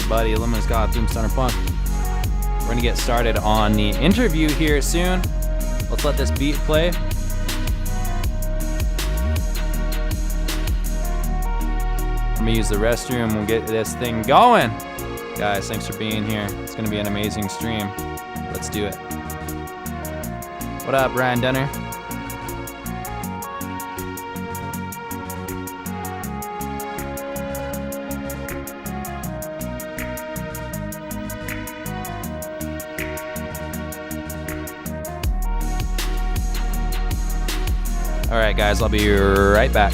everybody? Lemons Goth, DoomStonerPunk. We're gonna get started on the interview here soon. Let's let this beat play. I'm gonna use the restroom. We'll get this thing going. Guys, thanks for being here. It's gonna be an amazing stream. Let's do it. What up, Ryan Dunner? All right, guys, I'll be right back.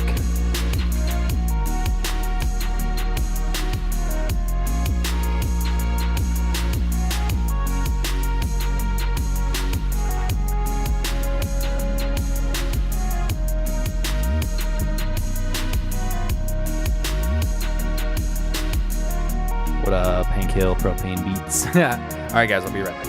What up, Hank Hill, Propane Beats? All right, guys, I'll be right back.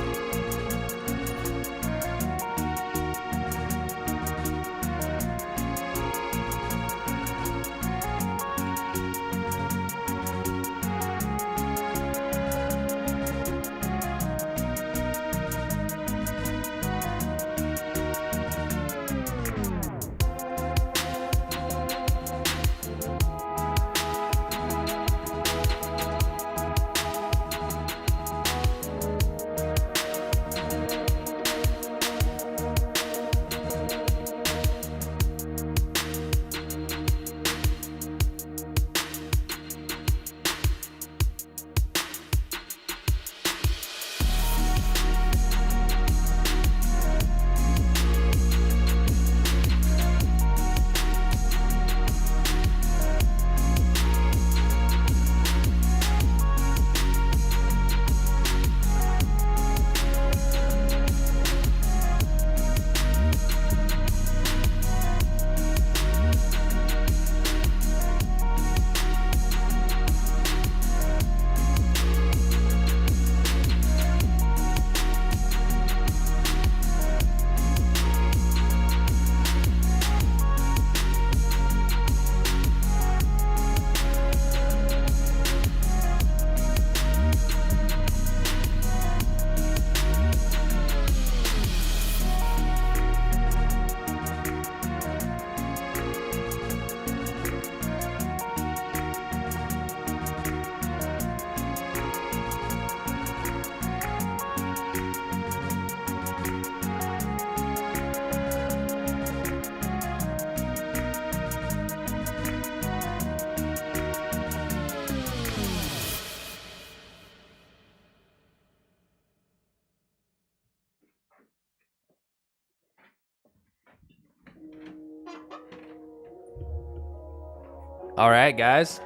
All right, guys,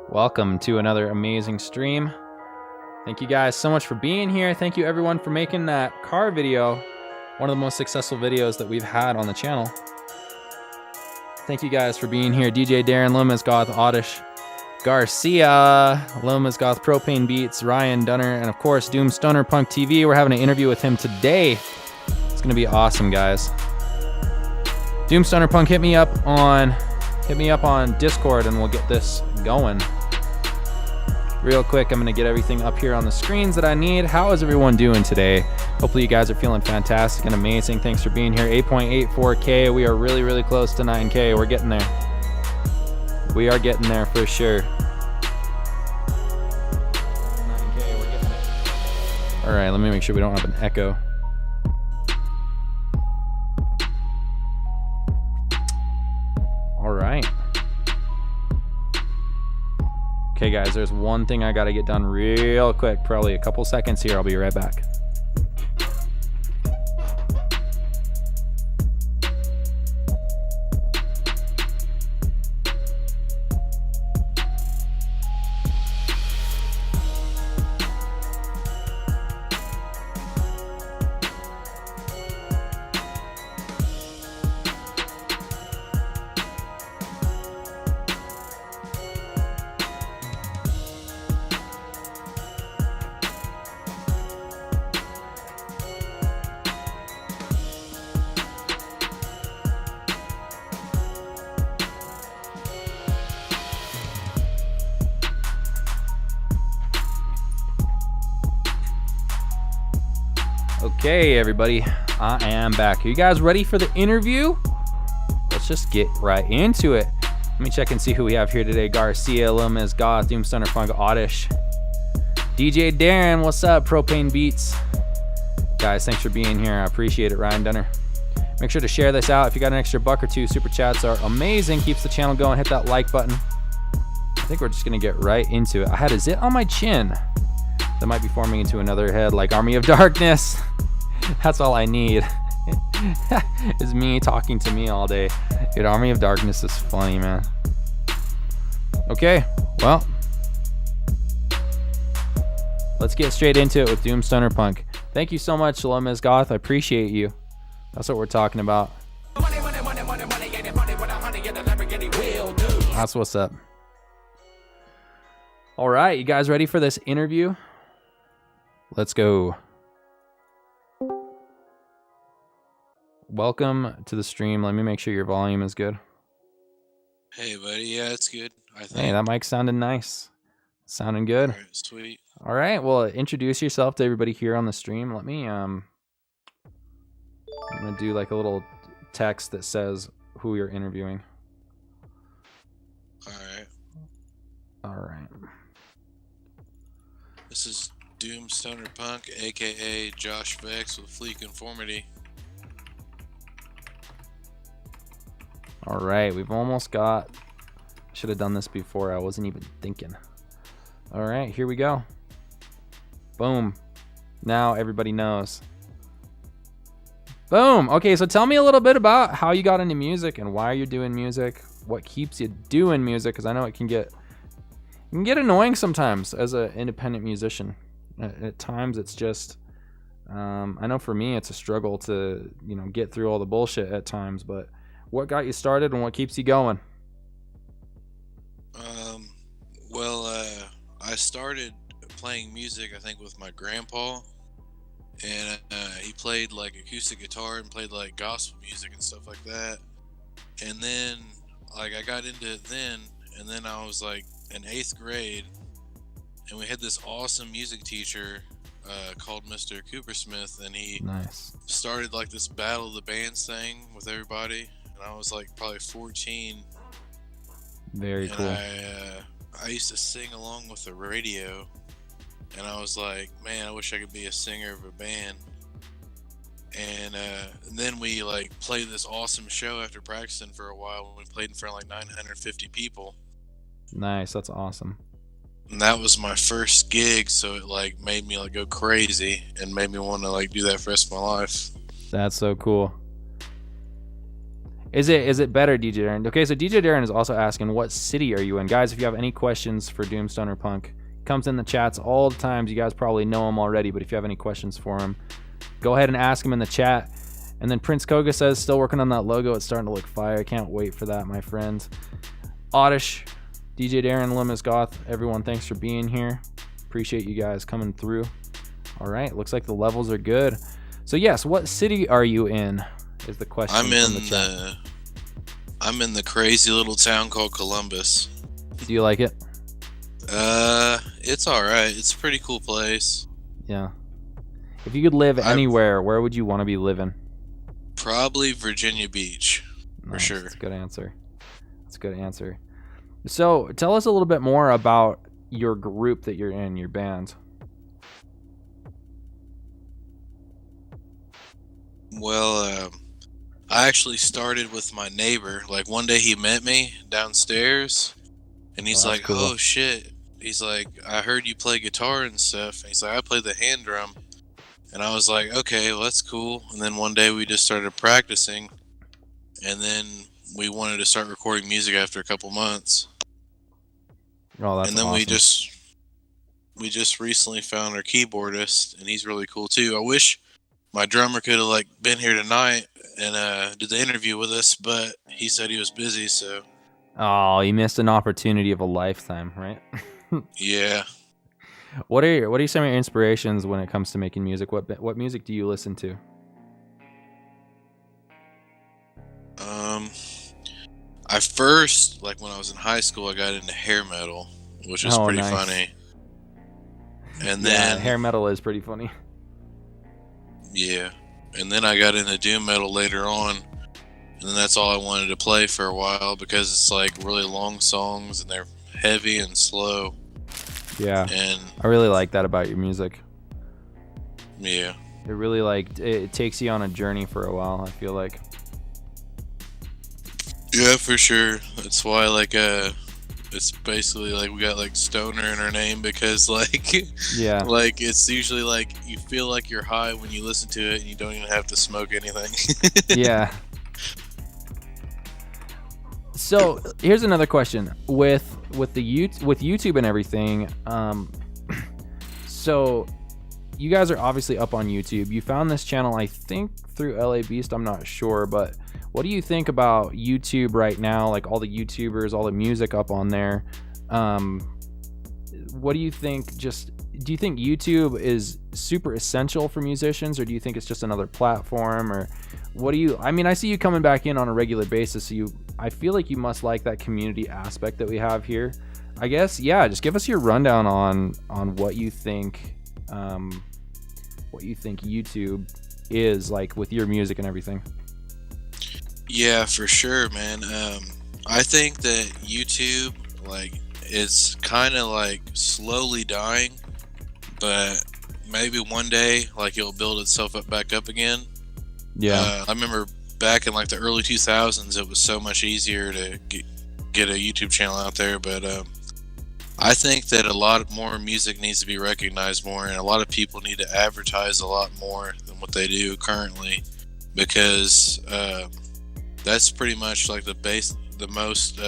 welcome to another amazing stream. Thank you guys so much for being here. Thank you everyone for making that car video one of the most successful videos that we've had on the channel. Thank you guys for being here. DJ Darren, Lomas Goth, Oddish Garcia, Lomas Goth, Propane Beats, Ryan Dunner, and of course DoomStonerPunk TV. We're having an interview with him today. It's gonna be awesome, guys. DoomStonerPunk, hit me up on Discord and we'll get this going. Real quick, I'm gonna get everything up here on the screens that I need. How is everyone doing today? Hopefully you guys are feeling fantastic and amazing. Thanks for being here. 8.84K. We are really, really close to 9K. We're getting there. We are getting there for sure. 9K, we're getting there. All right, let me make sure we don't have an echo. All right. Okay, guys, there's one thing I got to get done real quick. Probably a couple seconds here. I'll be right back. Okay, everybody, I am back. Are you guys ready for the interview? Let's just get right into it. Let me check and see who we have here today. Garcia, Lilmiz, Goth, DoomStonerPunk, Oddish, DJ Darren, what's up? Propane Beats. Guys, thanks for being here. I appreciate it, Ryan Dunner. Make sure to share this out. If you got an extra buck or two, super chats are amazing. Keeps the channel going. Hit that like button. I think we're just gonna get right into it. I had a zit on my chin. That might be forming into another head like Army of Darkness. That's all I need. Is me talking to me all day. Dude, Army of Darkness is funny, man. Okay, well, let's get straight into it with DoomStonerPunk. Thank you so much, Lilmiz Goth. I appreciate you. That's what we're talking about. That's what's up. All right, you guys ready for this interview? Let's go. Welcome to the stream. Let me make sure your volume is good. Hey, buddy. Yeah, it's good. I think. Hey, that mic sounded nice. Sounding good. All right, sweet. All right, well, introduce yourself to everybody here on the stream. Let me, I'm going to do like a little text that says who you're interviewing. All right. All right. This is DoomStonerPunk, a.k.a. Josh Vex with Flea Conformity. All right, we've almost got... Should have done this before. I wasn't even thinking. All right, here we go. Boom. Now everybody knows. Boom. Okay, so tell me a little bit about how you got into music and why you're doing music. What keeps you doing music? Because I know it can get annoying sometimes as an independent musician. At times, it's just... I know for me, it's a struggle to get through all the bullshit at times, but... What got you started and what keeps you going? I started playing music, I think, with my grandpa, and he played like acoustic guitar and played like gospel music and stuff like that. And then, like, I got into it then, and then I was like in 8th grade, and we had this awesome music teacher called Mr. Coopersmith, and he started like this battle of the bands thing with everybody. And I was like probably 14. Very cool. I used to sing along with the radio, and I was like, man, I wish I could be a singer of a band. And then we like played this awesome show after practicing for a while. When we played in front of like 950 people. Nice, that's awesome. And that was my first gig, so it like made me like go crazy and made me want to like do that for the rest of my life. That's so cool. Is it better, DJ Darren? Okay, so DJ Darren is also asking, what city are you in? Guys, if you have any questions for DoomStonerPunk, comes in the chats all the times. You guys probably know him already, but if you have any questions for him, go ahead and ask him in the chat. And then Prince Koga says, still working on that logo. It's starting to look fire. I can't wait for that, my friend. Oddish, DJ Darren, Lilmiz Goth, everyone, thanks for being here. Appreciate you guys coming through. All right, looks like the levels are good. So yes, what city are you in? Is the question. I'm in the crazy little town called Columbus. Do you like it? It's all right. It's a pretty cool place. Yeah. If you could live anywhere, where would you want to be living? Probably Virginia Beach, for sure. That's a good answer. That's a good answer. So, tell us a little bit more about your group that you're in, your band. Well, I actually started with my neighbor. Like one day he met me downstairs, and he's like, cool. Oh shit. He's like, I heard you play guitar and stuff. And he's like, I play the hand drum. And I was like, okay, well, that's cool. And then one day we just started practicing, and then we wanted to start recording music after a couple months. Oh, that's and then awesome. we just recently found our keyboardist, and he's really cool too. I wish my drummer could have like been here tonight and did the interview with us, but he said he was busy. So, oh, you missed an opportunity of a lifetime, right? Yeah. What are some of your inspirations when it comes to making music? What music do you listen to? I first, like when I was in high school, I got into hair metal, which was pretty funny. And then hair metal is pretty funny. Yeah. And then I got into doom metal later on, and then that's all I wanted to play for a while because it's like really long songs and they're heavy and slow. Yeah. And I really like that about your music. yeah. It really like it takes you on a journey for a while, I feel like. Yeah, for sure. That's why like it's basically like we got like stoner in our name because like Yeah. like it's usually like you feel like you're high when you listen to it and you don't even have to smoke anything. Yeah. So here's another question with YouTube and everything. So you guys are obviously up on YouTube. You found this channel, I think, through LA Beast. I'm not sure, but what do you think about YouTube right now? Like all the YouTubers, all the music up on there. What do you think? Do you think YouTube is super essential for musicians, or do you think it's just another platform? Or what do you? I mean, I see you coming back in on a regular basis, so I feel like you must like that community aspect that we have here. I guess, yeah. Just give us your rundown on what you think. What you think YouTube is like with your music and everything. Yeah, for sure, man. I think that YouTube like is kind of like slowly dying, but maybe one day like it'll build itself back up again. Yeah. I remember back in like the early 2000s, it was so much easier to get a YouTube channel out there, but I think that a lot more music needs to be recognized more, and a lot of people need to advertise a lot more than what they do currently, because that's pretty much like the most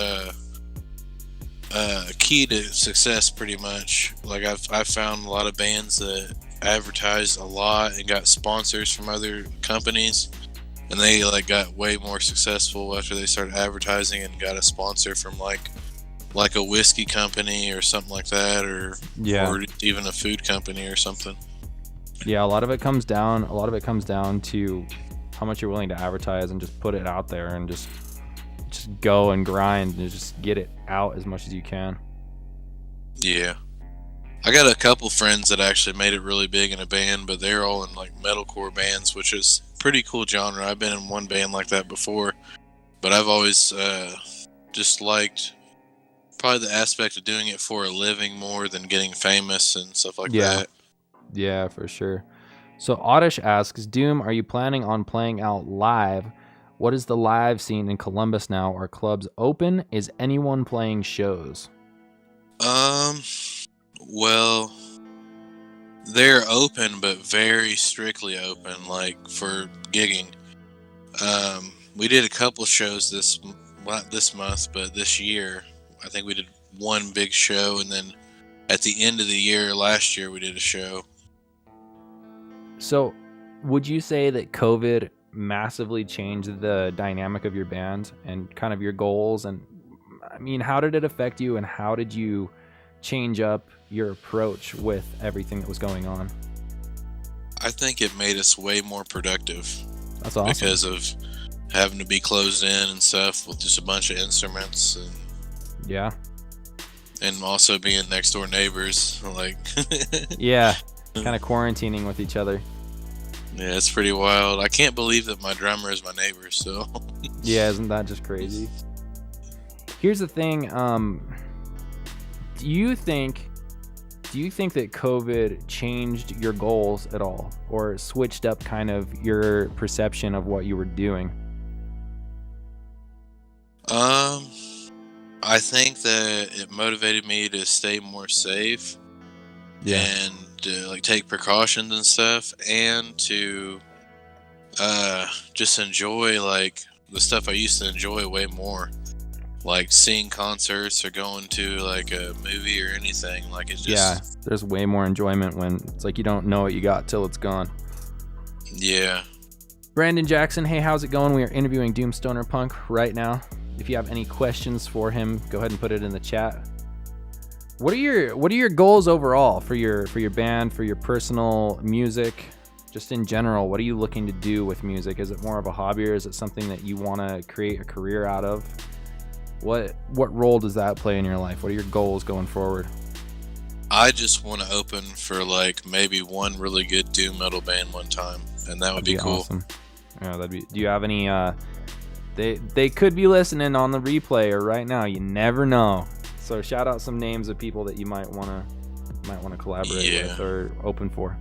key to success. Pretty much, like I've found a lot of bands that advertised a lot and got sponsors from other companies, and they like got way more successful after they started advertising and got a sponsor from like a whiskey company or something like that, or even a food company or something. Yeah, a lot of it comes down to how much you're willing to advertise and just put it out there and just go and grind and just get it out as much as you can. Yeah. I got a couple friends that actually made it really big in a band, but they're all in like metalcore bands, which is pretty cool genre. I've been in one band like that before, but I've always just liked probably the aspect of doing it for a living more than getting famous and stuff like that. Yeah, for sure. So Oddish asks, Doom, are you planning on playing out live? What is the live scene in Columbus now? Are clubs open? Is anyone playing shows? Well, they're open, but very strictly open, like for gigging. We did a couple shows not this month, but this year. I think we did one big show, and then at the end of the year, last year, we did a show. So, would you say that COVID massively changed the dynamic of your band and kind of your goals? And I mean, how did it affect you, and how did you change up your approach with everything that was going on? I think it made us way more productive. That's awesome. Because of having to be closed in and stuff with just a bunch of instruments and yeah, and also being next door neighbors, like yeah, kind of quarantining with each other. Yeah, it's pretty wild. I can't believe that my drummer is my neighbor. So yeah, isn't that just crazy? Here's the thing. Do you think that COVID changed your goals at all, or switched up kind of your perception of what you were doing? I think that it motivated me to stay more safe, and like take precautions and stuff, and to just enjoy like the stuff I used to enjoy way more, like seeing concerts or going to like a movie or anything. Like it just there's way more enjoyment when it's like you don't know what you got till it's gone. Yeah. Brandon Jackson, hey, how's it going? We are interviewing DoomStonerPunk right now. If you have any questions for him, go ahead and put it in the chat. What are your goals overall for your band, for your personal music, just in general? What are you looking to do with music? Is it more of a hobby, or is it something that you want to create a career out of? What role does that play in your life? What are your goals going forward? I just want to open for like maybe one really good doom metal band one time, and that would be cool. Awesome. Yeah, that'd be. Do you have any? They could be listening on the replay or right now. You never know. So shout out some names of people that you might wanna collaborate with or open for.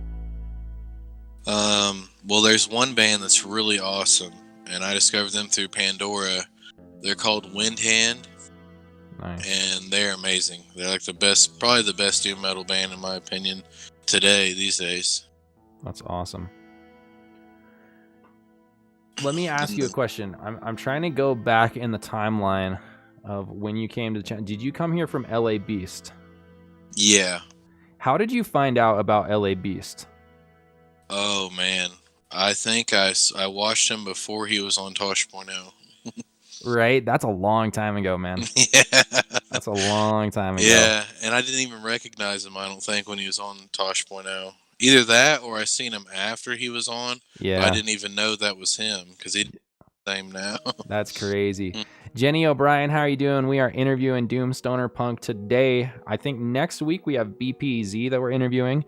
Well, there's one band that's really awesome, and I discovered them through Pandora. They're called Windhand. Nice. And they're amazing. They're like the best, probably the best doom metal band in my opinion these days. That's awesome. Let me ask you a question. I'm trying to go back in the timeline of when you came to the channel. Did you come here from LA Beast? Yeah. How did you find out about LA Beast? Oh man, I think I watched him before he was on Tosh.0. Right? That's a long time ago, man. Yeah. That's a long time ago. Yeah, and I didn't even recognize him, I don't think, when he was on Tosh.0. Either that or I seen him after he was on. Yeah. I didn't even know that was him because he's the same now. That's crazy. Jenny O'Brien, how are you doing? We are interviewing DoomStonerPunk today. I think next week we have BPZ that we're interviewing.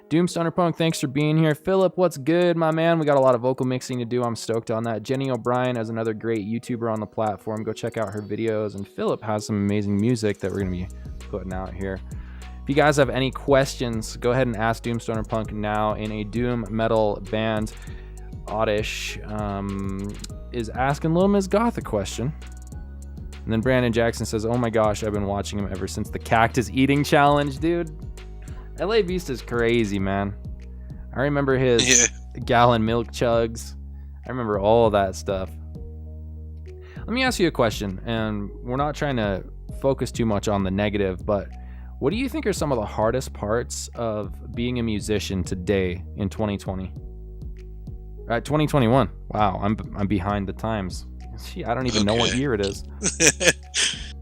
DoomStonerPunk, thanks for being here. Philip, what's good, my man? We got a lot of vocal mixing to do. I'm stoked on that. Jenny O'Brien is another great YouTuber on the platform. Go check out her videos. And Philip has some amazing music that we're going to be putting out here. If you guys have any questions, go ahead and ask DoomStonerPunk now in a doom metal band. Oddish is asking Little Miss Goth a question. And then Brandon Jackson says, oh my gosh, I've been watching him ever since the cactus eating challenge, dude. LA Beast is crazy, man. I remember his gallon milk chugs. I remember all of that stuff. Let me ask you a question, and we're not trying to focus too much on the negative, but what do you think are some of the hardest parts of being a musician today in 2020? 2021. Wow, I'm behind the times. Gee, I don't even know what year it is.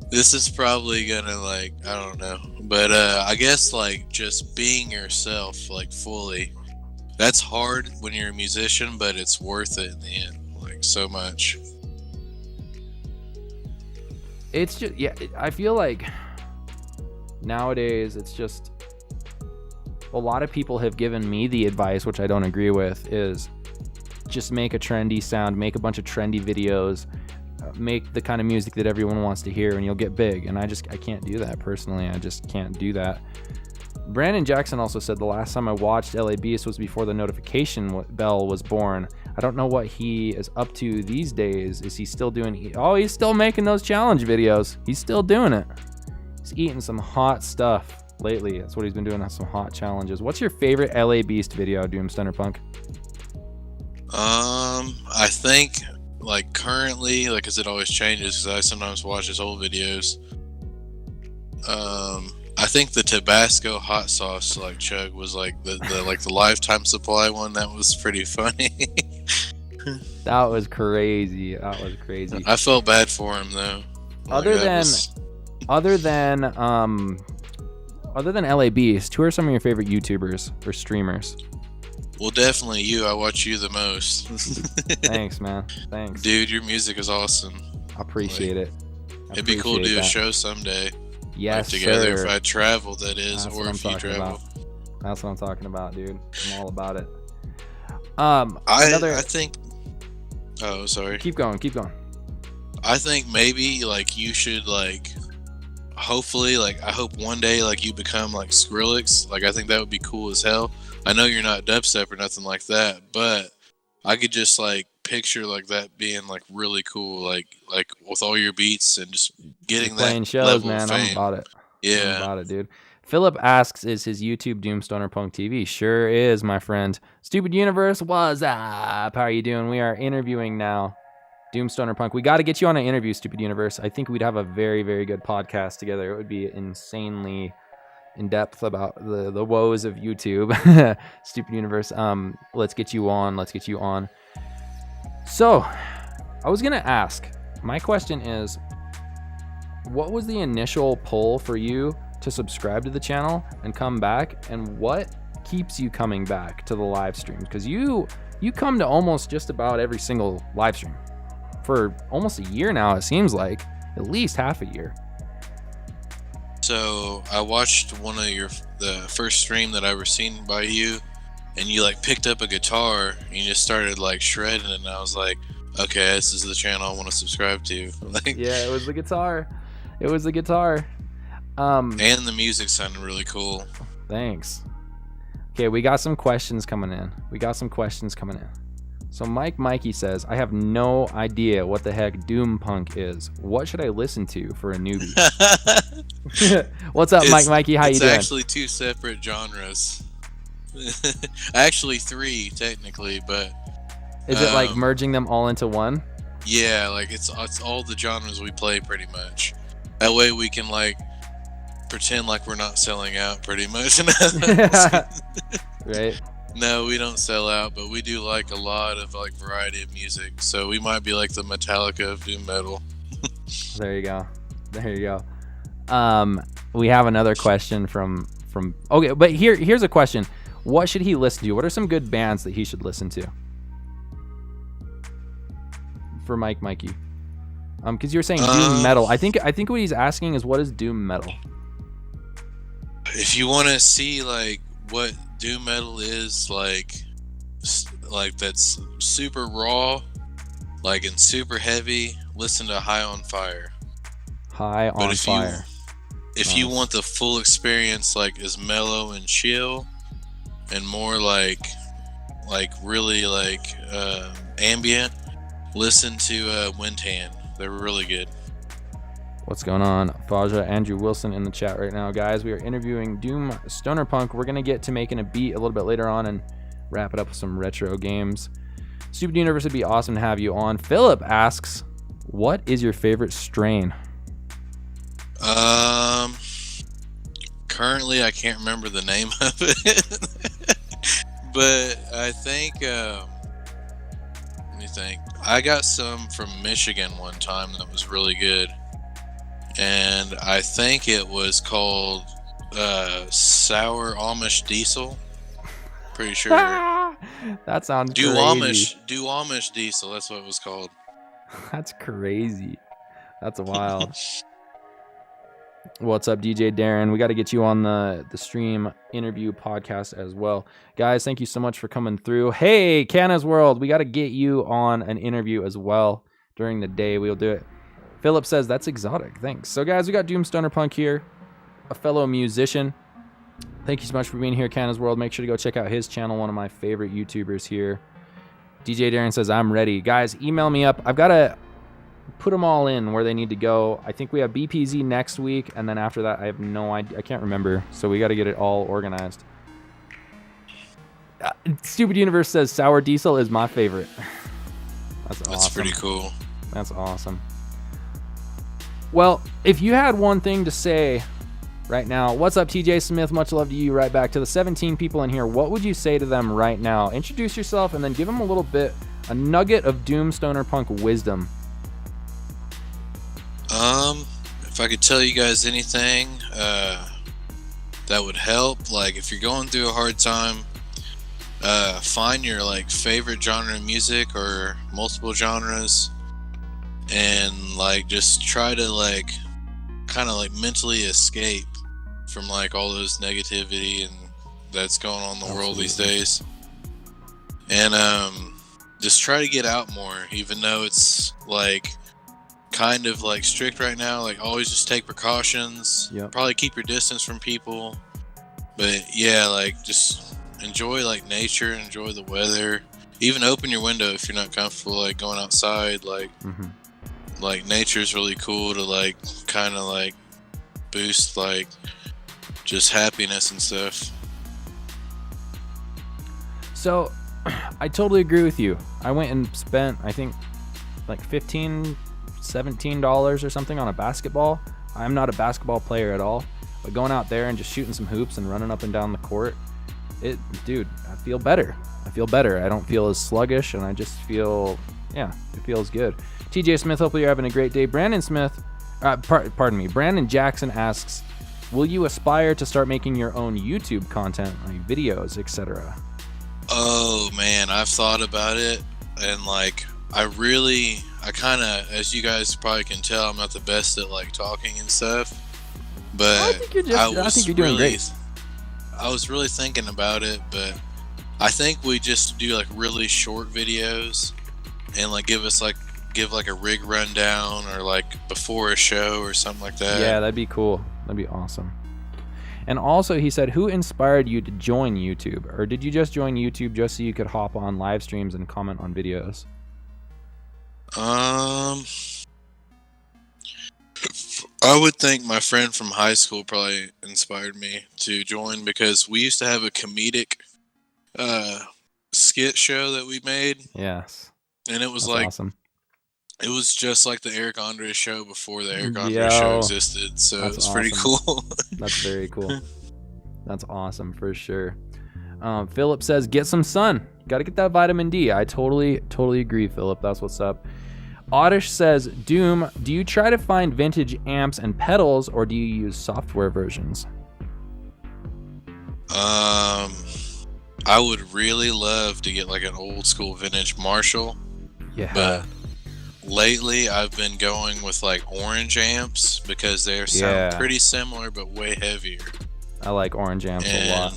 This is probably gonna, like, I don't know, but I guess like just being yourself, like, fully. That's hard when you're a musician, but it's worth it in the end, like, so much. It's just, yeah, I feel like nowadays it's just, a lot of people have given me the advice, which I don't agree with, is just make a trendy sound, make a bunch of trendy videos, make the kind of music that everyone wants to hear, and you'll get big. And I can't do that personally. I just can't do that. Brandon Jackson also said the last time I watched LA Beast was before the notification bell was born. I don't know what he is up to these days. Is he still doing? Oh, he's still making those challenge videos. He's still doing it. He's eating some hot stuff lately. That's what he's been doing. Some hot challenges. What's your favorite LA Beast video, DoomStonerPunk? I think, like, currently, like, because it always changes, because I sometimes watch his old videos. I think the Tabasco hot sauce, like, chug was like the like the lifetime supply one. That was pretty funny. That was crazy. That was crazy. I felt bad for him though. Other than LA Beast, who are some of your favorite YouTubers or streamers? Well, definitely you. I watch you the most. Thanks, man. Thanks. Dude, your music is awesome. I appreciate it. It'd be cool to do a show someday. Yes, like, together, sir. if I travel, that is, That's or if you travel. That's what I'm talking about, dude. I'm all about it. I think. Oh, sorry. Keep going. I think maybe, like, you should, like, hopefully, like, I hope one day, like, you become like Skrillex. Like, I think that would be cool as hell. I know you're not dubstep or nothing like that, but I could just, like, picture, like, that being, like, really cool, like with all your beats and just getting that playing shows, level man. of fame. I'm about it. Yeah, I'm about it, dude. Philip asks, is his YouTube DoomStonerPunk TV? Sure is, my friend. Stupid Universe, what's up? How are you doing? We are interviewing now DoomStonerPunk. We got to get you on an interview, Stupid Universe. I think we'd have a very, very good podcast together. It would be insanely in depth about the woes of YouTube. Stupid Universe. Let's get you on. So, I was gonna ask. My question is, what was the initial pull for you to subscribe to the channel and come back, and what keeps you coming back to the live streams? Because you come to almost just about every single live stream for almost a year now. It seems like at least half a year. So I watched one of the first stream that I ever seen by you, and you like picked up a guitar and you just started like shredding it, and I was like, okay, this is the channel I want to subscribe to. Like, Yeah, it was the guitar. It was the guitar. And the music sounded really cool. Thanks. Okay, we got some questions coming in. So Mikey says, I have no idea what the heck DoomPunk is. What should I listen to for a newbie? What's up, Mikey? How you doing? It's actually two separate genres. Actually three, technically, but... Is it like merging them all into one? Yeah, like it's all the genres we play pretty much. That way we can like pretend like we're not selling out pretty much. Right. No, we don't sell out, but we do like a lot of like variety of music. So we might be like the Metallica of doom metal. There you go. We have another question from okay, but here's a question. What should he listen to? What are some good bands that he should listen to? For Mikey. Because you were saying doom metal. I think what he's asking is, what is doom metal? If you want to see like what doom metal is, like that's super raw, like and super heavy, listen to High on Fire. High on Fire. If you want the full experience, like is mellow and chill, and more like really like ambient, listen to Windhand. They're really good. What's going on? Faja, Andrew Wilson in the chat right now. Guys, we are interviewing DoomStonerPunk. We're going to get to making a beat a little bit later on and wrap it up with some retro games. Stupid Universe, would be awesome to have you on. Philip asks, what is your favorite strain? Currently I can't remember the name of it. But I think, let me think. I got some from Michigan one time that was really good. And I think it was called Sour Amish Diesel. Pretty sure. That sounds Do crazy. Amish Diesel, that's what it was called. That's crazy. That's wild. What's up, DJ Darren? We got to get you on the stream interview podcast as well. Guys, thank you so much for coming through. Hey, Canna's World, we got to get you on an interview as well during the day. We'll do it. Philip says, that's exotic. Thanks. So, guys, we got DoomStonerPunk here, a fellow musician. Thank you so much for being here, Canna's World. Make sure to go check out his channel, one of my favorite YouTubers here. DJ Darren says, I'm ready. Guys, email me up. I've got to put them all in where they need to go. I think we have BPZ next week, and then after that, I have no idea. I can't remember, so we got to get it all organized. Stupid Universe says, Sour Diesel is my favorite. That's awesome. That's pretty cool. That's awesome. Well, if you had one thing to say right now, what's up, TJ Smith? Much love to you. Right back to the 17 people in here. What would you say to them right now? Introduce yourself and then give them a nugget of DoomStonerPunk wisdom. If I could tell you guys anything that would help, like if you're going through a hard time, find your like favorite genre of music or multiple genres, and like just try to like kind of like mentally escape from like all those negativity and that's going on in the world these days, and just try to get out more, even though it's like kind of like strict right now. Like always just take precautions. Yep. Probably keep your distance from people, but yeah, like just enjoy like nature, enjoy the weather, even open your window if you're not comfortable like going outside. Like like nature's really cool to like kind of like boost like just happiness and stuff. So I totally agree with you. I went and spent, I think, like $17 or something on a basketball. I'm not a basketball player at all, but going out there and just shooting some hoops and running up and down the court, dude, I feel better. I don't feel as sluggish, and I just feel, yeah, it feels good. TJ Smith, hopefully you're having a great day. Brandon Jackson asks, will you aspire to start making your own YouTube content, like videos, etc.? Oh man, I've thought about it, and like I kind of, as you guys probably can tell, I'm not the best at like talking and stuff, but I think you're doing great. I was really thinking about it, but I think we just do like really short videos and like give like a rig rundown or like before a show or something like that. Yeah, that'd be cool. That'd be awesome. And also, he said, who inspired you to join YouTube? Or did you just join YouTube just so you could hop on live streams and comment on videos? I would think my friend from high school probably inspired me to join, because we used to have a comedic skit show that we made. Yes. And it was That's like awesome. It was just like the Eric Andre show before the Eric Andre show existed, so it was pretty cool. That's very cool. That's awesome for sure. Philip says, get some sun. Got to get that vitamin D. I totally agree, Philip. That's what's up. Oddish says, Doom, do you try to find vintage amps and pedals, or do you use software versions? I would really love to get like an old school vintage Marshall. Yeah. But lately I've been going with like orange amps because they sound pretty similar but way heavier. I like orange amps a lot.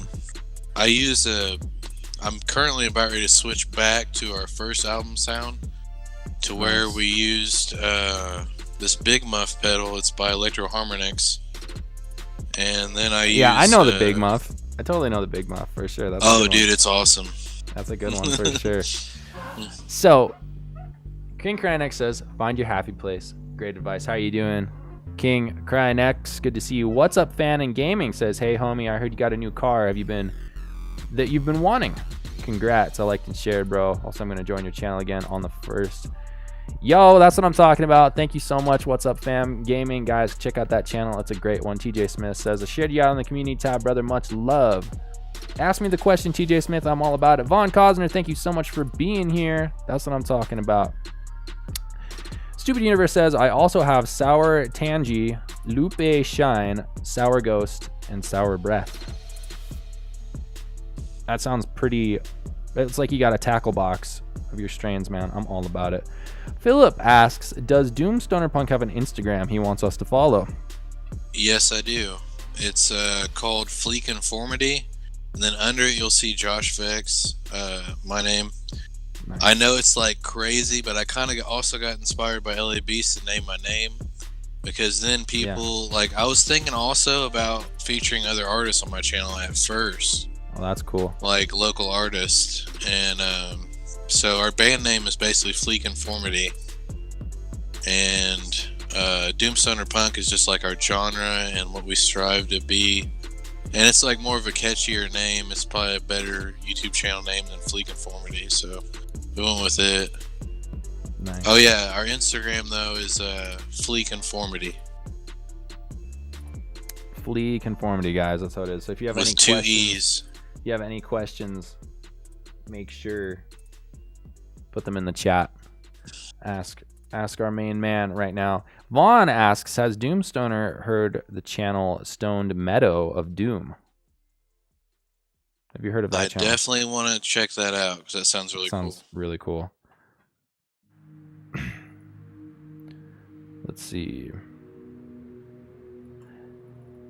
I'm currently about ready to switch back to our first album sound, to where we used this Big Muff pedal. It's by Electro Harmonix. And then I know the Big Muff. I totally know the Big Muff for sure. That's dude, it's awesome. That's a good one for sure. So, King Crynex says, find your happy place. Great advice. How are you doing? King Crynex, good to see you. What's up, fan and gaming? Says, hey homie, I heard you got a new car. You've been wanting. Congrats. I liked and shared, bro. Also, I'm going to join your channel again on the 1st. Yo, that's what I'm talking about. Thank you so much. What's up, fam? Gaming, guys, check out that channel. It's a great one. TJ Smith says, I shared you out on the community tab, brother. Much love. Ask me the question, TJ Smith. I'm all about it. Vaughn Cosner, thank you so much for being here. That's what I'm talking about. Stupid Universe says, I also have Sour Tangy, Lupe Shine, Sour Ghost, and Sour Breath. That sounds pretty... It's like you got a tackle box of your strains, man. I'm all about it. Philip asks, does DoomStonerPunk have an Instagram he wants us to follow? Yes, I do. It's called Fleekonformity. And then under it, you'll see Josh Vex, my name. Nice. I know it's like crazy, but I kind of also got inspired by LA Beast to name my name, because then people like, I was thinking also about featuring other artists on my channel at first. Oh, that's cool. Like local artists. And so our band name is basically Fleekonformity. And DoomStonerPunk is just like our genre and what we strive to be. And it's like more of a catchier name. It's probably a better YouTube channel name than Fleekonformity, so we went with it. Nice. Oh yeah, our Instagram though is Fleekonformity. Fleekonformity, guys. That's how it is. So if you have any two questions, E's. If you have any questions, make sure put them in the chat. Ask our main man right now. Vaughn asks, has Doomstoner heard the channel Stoned Meadow of Doom? Have you heard of that channel? I definitely want to check that out, because that sounds really cool. Sounds really cool. Let's see.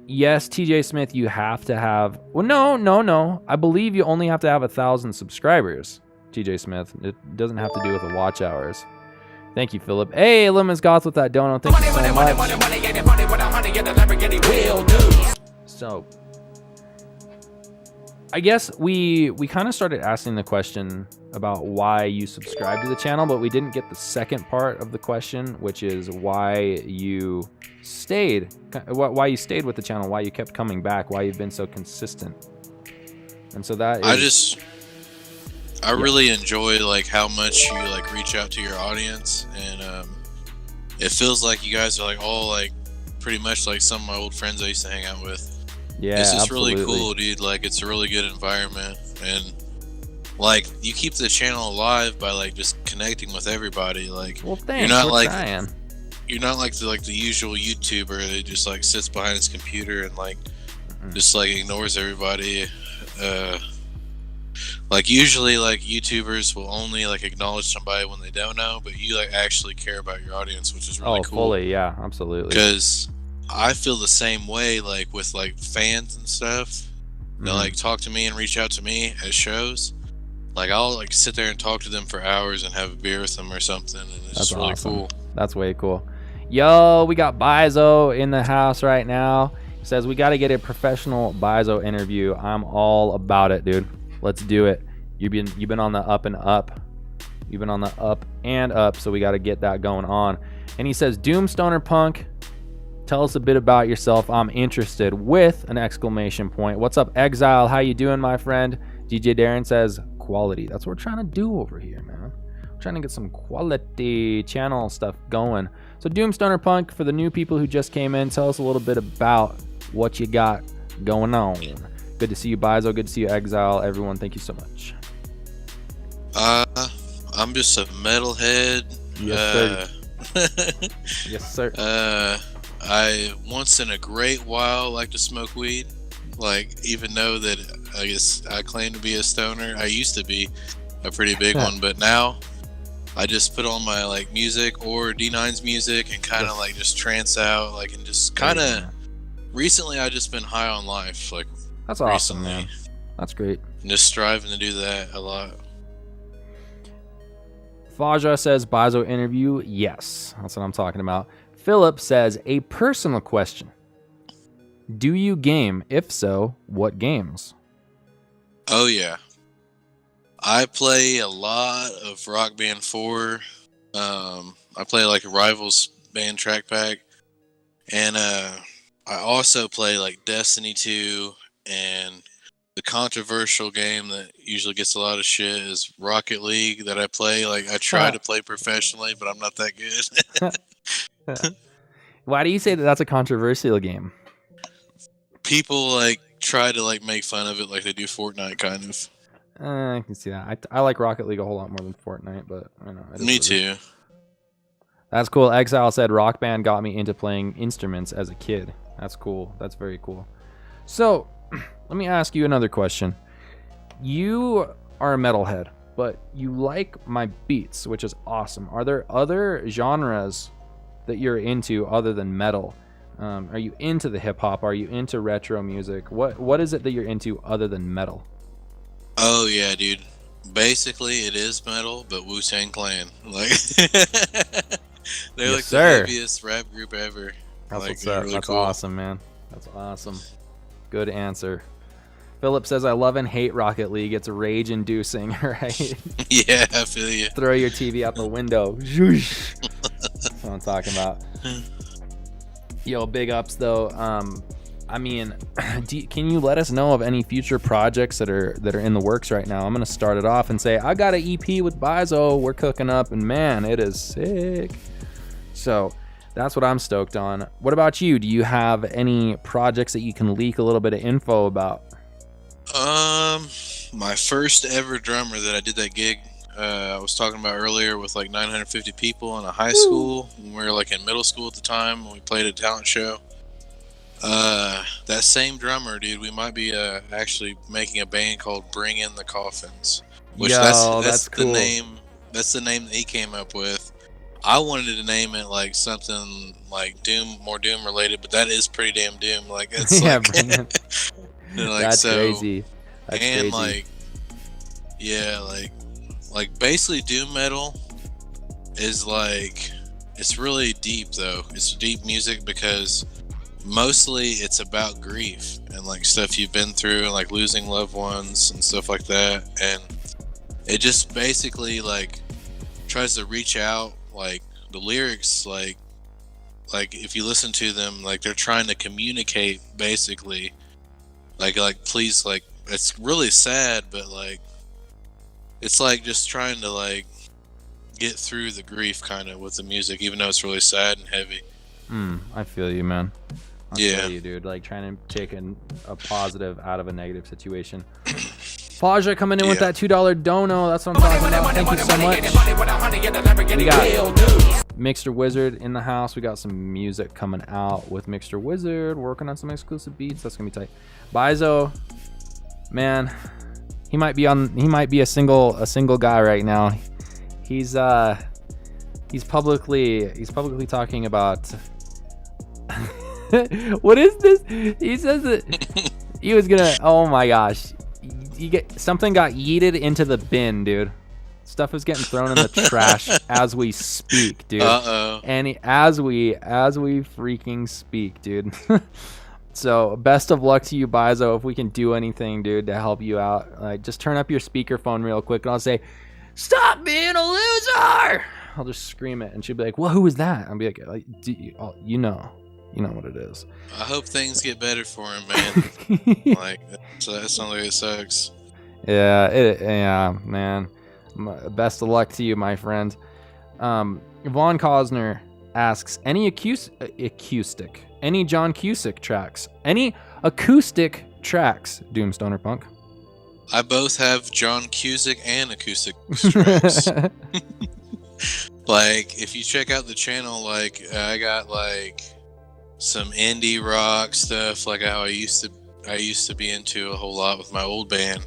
Yes, TJ Smith, you have to have... Well, no. I believe you only have to have 1,000 subscribers, TJ Smith. It doesn't have to do with the watch hours. Thank you, Philip. Hey, Lemons Goth with that dono. Thank you so much. So, I guess we kind of started asking the question about why you subscribe to the channel, but we didn't get the second part of the question, which is why you stayed with the channel, why you kept coming back, why you've been so consistent. And so that is... I really enjoy like how much you like reach out to your audience, and it feels like you guys are like all like pretty much like some of my old friends I used to hang out with. Yeah, it's just absolutely. Really cool, dude. Like it's a really good environment, and like you keep the channel alive by like just connecting with everybody. Like, well, thanks. You're not We're like trying. You're not like the usual YouTuber that just like sits behind his computer and like just like ignores everybody. Like usually like YouTubers will only like acknowledge somebody when they don't know, but you like actually care about your audience, which is really cool. Oh, fully, yeah, absolutely. Because I feel the same way like with like fans and stuff. They'll like talk to me and reach out to me at shows, Like I'll like sit there and talk to them for hours and have a beer with them or something, and it's just really awesome. cool. That's way cool. Yo, we got Bizo in the house right now. He says we got to get a professional Bizo interview. I'm all about it, dude. Let's do it. You've been on the up and up. You've been on the up and up, so we got to get that going on. And he says, DoomStonerPunk, tell us a bit about yourself. I'm interested, with an exclamation point. What's up, Exile? How you doing, my friend? DJ Darren says, quality. That's what we're trying to do over here, man. We're trying to get some quality channel stuff going. So DoomStonerPunk, for the new people who just came in, tell us a little bit about what you got going on. Good to see you, Bizo. Good to see you, Exile. Everyone, thank you so much. I'm just a metalhead. Yes, sir. Yes, sir. I once in a great while like to smoke weed. Like, even though that I guess I claim to be a stoner, I used to be a pretty big one, but now I just put on my like music or D9's music and kind of like just trance out, like, and just kind of. Recently, I just been high on life. Like, that's awesome, man. That's great. And just striving to do that a lot. Faja says, Bizo interview. Yes, that's what I'm talking about. Philip says, a personal question. Do you game? If so, what games? Oh, yeah. I play a lot of Rock Band 4. I play like a Rivals band track pack. And I also play like Destiny 2, and the controversial game that usually gets a lot of shit is Rocket League that I play. Like, I try to play professionally, but I'm not that good. Why do you say that that's a controversial game? People like try to like make fun of it like they do Fortnite, kind of. I can see that. I like Rocket League a whole lot more than Fortnite, but I don't know. Me too. That's cool. Exile said Rock Band got me into playing instruments as a kid. That's cool. That's very cool. So, let me ask you another question. You are a metalhead, but you like my beats, which is awesome. Are there other genres that you're into other than metal? Are you into the hip hop? Are you into retro music? What is it that you're into other than metal? Oh yeah, dude. Basically, it is metal, but Wu-Tang Clan. Like, they're like the heaviest rap group ever. That's like, what's up. really That's cool. Awesome, man. That's awesome. Good answer. Philip says, I love and hate Rocket League. It's rage-inducing, right? Yeah, I feel you. Throw your TV out the window. That's what I'm talking about. Yo, big ups, though. I mean, can you let us know of any future projects that are in the works right now? I'm going to start it off and say, I got an EP with Bizo. We're cooking up, and man, it is sick. So that's what I'm stoked on. What about you? Do you have any projects that you can leak a little bit of info about? My first ever drummer that I did that gig, I was talking about earlier, with like 950 people in a high school. We were like in middle school at the time when we played a talent show. That same drummer, dude, we might be actually making a band called Bring In the Coffins. Which that's cool. The name. That's the name that he came up with. I wanted to name it like something like more Doom related, but that is pretty damn Doom. Like, it's yeah, like, like that's crazy. That's and crazy. like, yeah, like basically Doom metal is like, it's really deep though. It's deep music because mostly it's about grief and like stuff you've been through and like losing loved ones and stuff like that. And it just basically like tries to reach out. Like the lyrics, like if you listen to them, like they're trying to communicate basically. Like please, like, it's really sad, but like it's like just trying to like get through the grief kind of with the music, even though it's really sad and heavy. I feel you, man. I Yeah. feel you, dude. Like trying to take a positive out of a negative situation. Faja coming in with that $2 dono. That's what I'm talking about. Thank you so much. We got Mixer Wizard in the house. We got some music coming out with Mixer Wizard, working on some exclusive beats. That's gonna be tight. Bizo, man, he might be a single guy right now. He's publicly talking about what is this? He says that he was gonna, oh my gosh, something got yeeted into the bin, dude. Stuff is getting thrown in the trash as we speak, dude. And as we freaking speak, dude. So best of luck to you, Bizo. If we can do anything, dude, to help you out, like just turn up your speakerphone real quick, and I'll say, "Stop being a loser!" I'll just scream it, and she'll be like, "Well, who was that?" I'll be like you know what it is. I hope things get better for him, man. Like that sounds like it sucks. Yeah, man. Best of luck to you, my friend. Vaughn Cosner asks, any any John Cusick tracks? Any acoustic tracks, DoomStonerPunk? I both have John Cusick and acoustic tracks. Like, if you check out the channel, like, I got like some indie rock stuff, like how I used to be into a whole lot with my old band.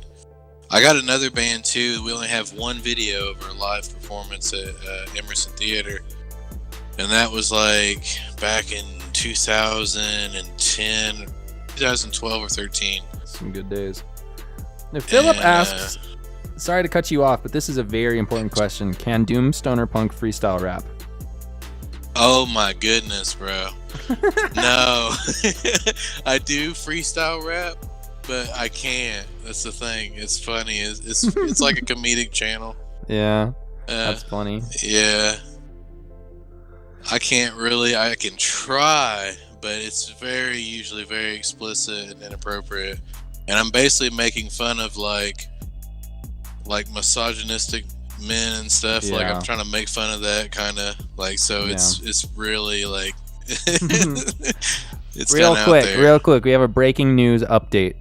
I got another band too. We only have one video of our live performance at Emerson Theater, and that was like back in 2010, 2012 or 13. Some good days. Now, Philip asks, sorry to cut you off, but this is a very important question. Can DoomStonerPunk freestyle rap? Oh my goodness, bro. No. I do freestyle rap, but I can't. That's the thing. It's funny. It's like a comedic channel. Yeah, that's funny. Yeah. I can't really. I can try, but it's usually very explicit and inappropriate. And I'm basically making fun of like misogynistic men and stuff. Yeah. Like I'm trying to make fun of that kind of like. So it's really like. It's real quick. We have a breaking news update.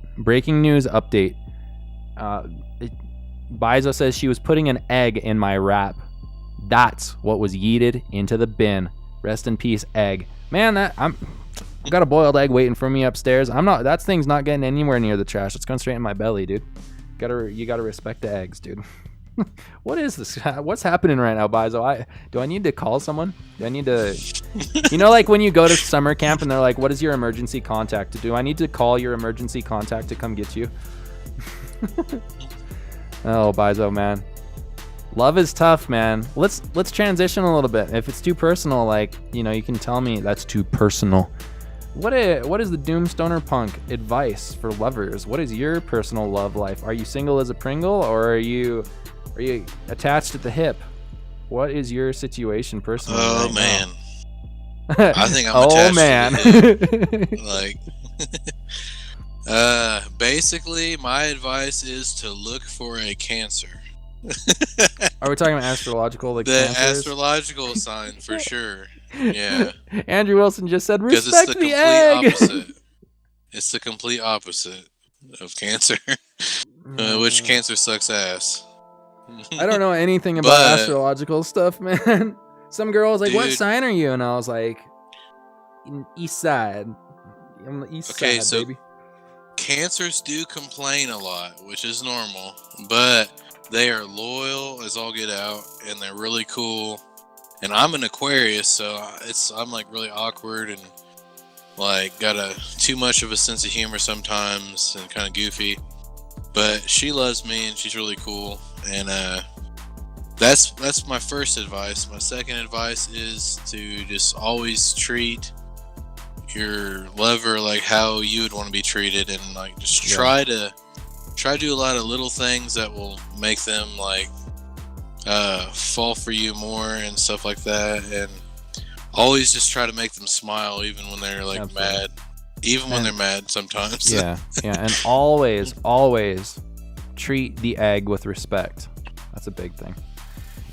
Bizo says she was putting an egg in my rap. That's what was yeeted into the bin. Rest in peace, egg. Man, I've got a boiled egg waiting for me upstairs. That thing's not getting anywhere near the trash. It's going straight in my belly, dude. You gotta respect the eggs, dude. What is this? What's happening right now, Bizo? Do I need to call someone? Do I need to... You know, like when you go to summer camp and they're like, what is your emergency contact? Do I need to call your emergency contact to come get you? Oh, Bizo, man. Love is tough, man. Let's transition a little bit. If it's too personal, like, you know, you can tell me that's too personal. What is the DoomStonerPunk advice for lovers? What is your personal love life? Are you single as a Pringle, or are you attached at the hip? What is your situation personally? Oh right man, now? I think I'm attached to the hip. Like, basically, my advice is to look for a Cancer. Are we talking about astrological? Like the cancers? astrological sign for sure. Yeah. Andrew Wilson just said, respect it's the egg. Opposite. It's the complete opposite of Cancer, which Cancer sucks ass. I don't know anything about astrological stuff, man. Some girl was like, what sign are you? And I was like, east side. I'm the east side, so baby. Cancers do complain a lot, which is normal, but they are loyal as all get out, and they're really cool. And I'm an Aquarius, so I'm like really awkward and like got too much of a sense of humor sometimes and kind of goofy. But she loves me and she's really cool. And that's my first advice. My second advice is to just always treat your lover like how you would want to be treated, and like just try to do a lot of little things that will make them like fall for you more and stuff like that. And always just try to make them smile even when they're like mad, when they're mad sometimes. Yeah And always treat the egg with respect. That's a big thing.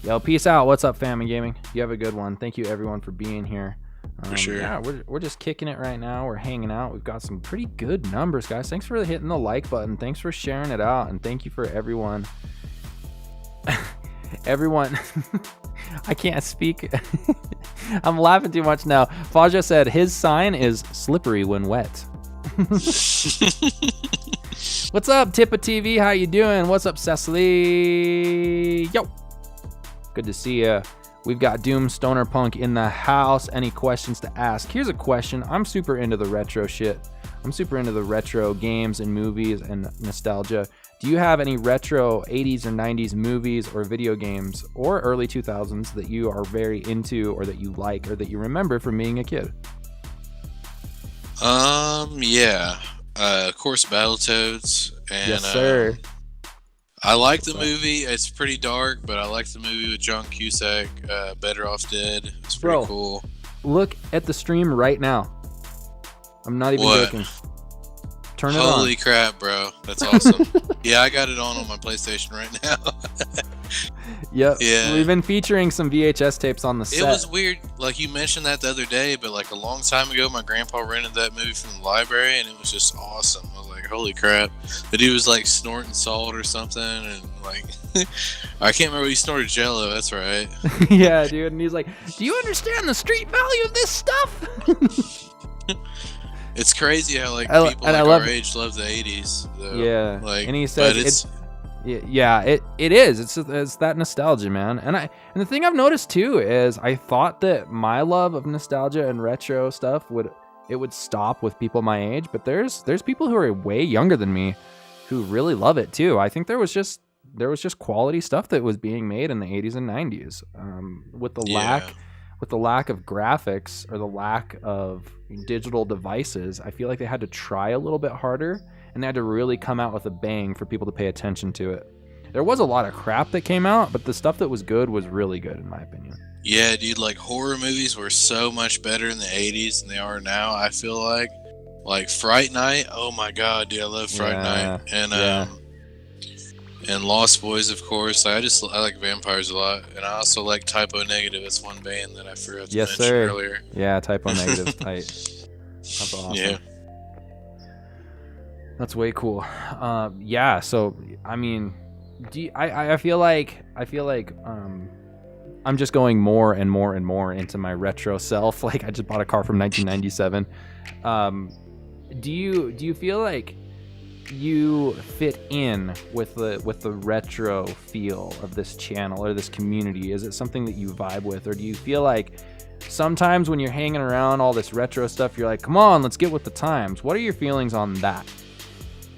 Yo, peace out. What's up, Fam and Gaming? You have a good one. Thank you everyone for being here. For sure. Yeah, we're just kicking it right now. We're hanging out. We've got some pretty good numbers, guys. Thanks for hitting the like button. Thanks for sharing it out, and thank you for everyone. I can't speak. I'm laughing too much now. Faja said his sign is slippery when wet. What's up, Tippa TV? How you doing? What's up, Cecily? Yo. Good to see you. We've got DoomStonerPunk in the house. Any questions to ask? Here's a question. I'm super into the retro shit. I'm super into the retro games and movies and nostalgia. Do you have any retro 80s or 90s movies or video games or early 2000s that you are very into or that you like or that you remember from being a kid? Yeah. Of course, Battletoads. And, Yes, sir. I like the movie. It's pretty dark, but I like the movie with John Cusack. Better Off Dead. It's pretty Bro, cool. Look at the stream right now. I'm not even What? joking. Turn it on. Holy crap, bro. That's awesome. Yeah, I got it on my PlayStation right now. Yep. Yeah. We've been featuring some VHS tapes on the set. It was weird. Like, you mentioned that the other day, but like a long time ago, my grandpa rented that movie from the library, and it was just awesome. I was like, holy crap. The dude was like snorting salt or something, and like, I can't remember, he snorted Jello, that's right. Yeah, dude. And he's like, do you understand the street value of this stuff? It's crazy how like I people like our age love the 80s. Though. Yeah. Like, and he said it is. It's that nostalgia, man. And the thing I've noticed too is I thought that my love of nostalgia and retro stuff would stop with people my age, but there's people who are way younger than me who really love it too. I think there was just quality stuff that was being made in the 80s and 90s. With the lack of graphics or the lack of digital devices, I feel like they had to try a little bit harder, and they had to really come out with a bang for people to pay attention to it. There was a lot of crap that came out, but the stuff that was good was really good, in my opinion. Yeah, dude, like horror movies were so much better in the 80s than they are now, I feel like. Like Fright Night, oh my god, dude, I love Fright Night. And and Lost Boys, of course. I like vampires a lot, and I also like Typo Negative. It's one band that I forgot to mention earlier. Yeah, Typo Negative, tight. That's awesome. Yeah, that's way cool. Yeah. So I mean, I feel like I'm just going more and more and more into my retro self. Like, I just bought a car from 1997. Do you feel like you fit in with the retro feel of this channel or this community? Is it something that you vibe with, or do you feel like sometimes when you're hanging around all this retro stuff, you're like, come on, let's get with the times? What are your feelings on that?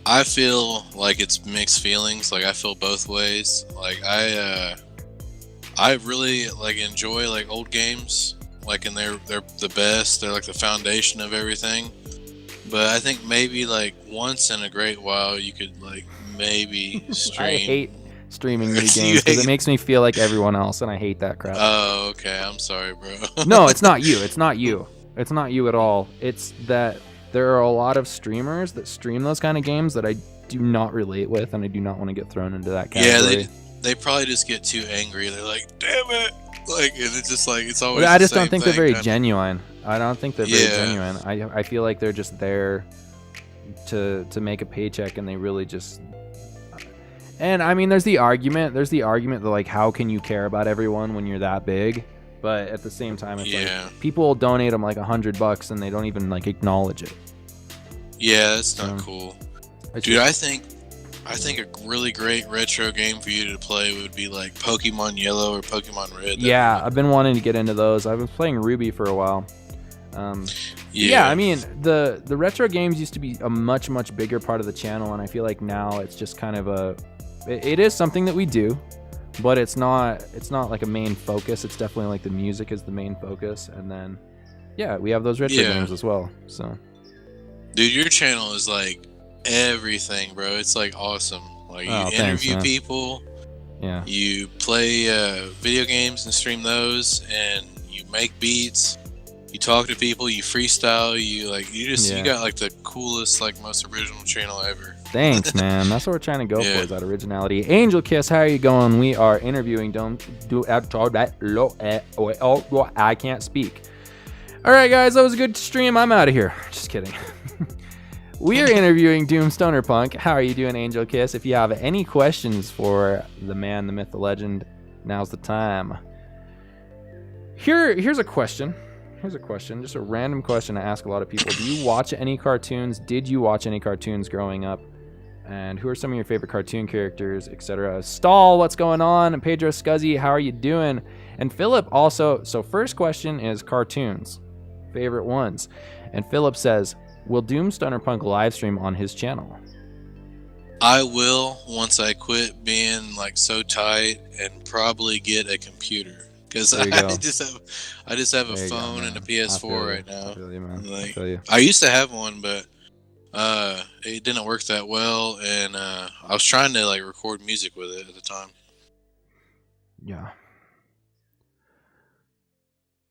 I feel like it's mixed feelings. Like, I feel both ways. Like, I really like enjoy like old games, like, and they're the best. They're like the foundation of everything. But I think maybe like once in a great while you could like maybe stream. I hate streaming video games because it makes me feel like everyone else, and I hate that crap. Oh, okay. I'm sorry, bro. No, it's not you. It's not you. It's not you at all. It's that there are a lot of streamers that stream those kind of games that I do not relate with, and I do not want to get thrown into that category. Yeah, they probably just get too angry. They're like, damn it. Like, and it's just like, it's always I just the same don't think they're thing, very genuine. I don't think they're very genuine. I feel like they're just there to make a paycheck, and they really just... And I mean, there's the argument that like, how can you care about everyone when you're that big? But at the same time, it's like people donate them like $100 and they don't even like acknowledge it. Yeah, that's not cool. Dude, I think a really great retro game for you to play would be like Pokemon Yellow or Pokemon Red. Yeah, I've been wanting to get into those. I've been playing Ruby for a while. Yeah, I mean, the retro games used to be a much bigger part of the channel, and I feel like now it's just kind of it is something that we do, but it's not like a main focus. It's definitely like the music is the main focus, and then we have those retro games as well. So, dude, your channel is like everything, bro. It's like awesome. Like, you interview people, you play video games and stream those, and you make beats, you talk to people, you freestyle, you got like the coolest, like most original channel ever. Thanks, man. That's what we're trying to go for, is that originality. Angel Kiss, how are you going? We are interviewing I can't speak. All right, guys, that was a good stream. I'm out of here. Just kidding. We are interviewing DoomStonerPunk. How are you doing, Angel Kiss? If you have any questions for the man, the myth, the legend, now's the time. Here's a question. Just a random question I ask a lot of people. Do you watch any cartoons? Did you watch any cartoons growing up? And who are some of your favorite cartoon characters, etc.? Stall, what's going on? And Pedro Scuzzy, how are you doing? And Philip also, so first question is cartoons. Favorite ones. And Philip says, will DoomStonerPunk live stream on his channel? I will, once I quit being like so tight, and probably get a computer, because There you go. I just have a There you go, phone and a man. PS4 I right now. feel you, man. I Like, feel you. I used to have one, but it didn't work that well, and I was trying to like record music with it at the time. Yeah.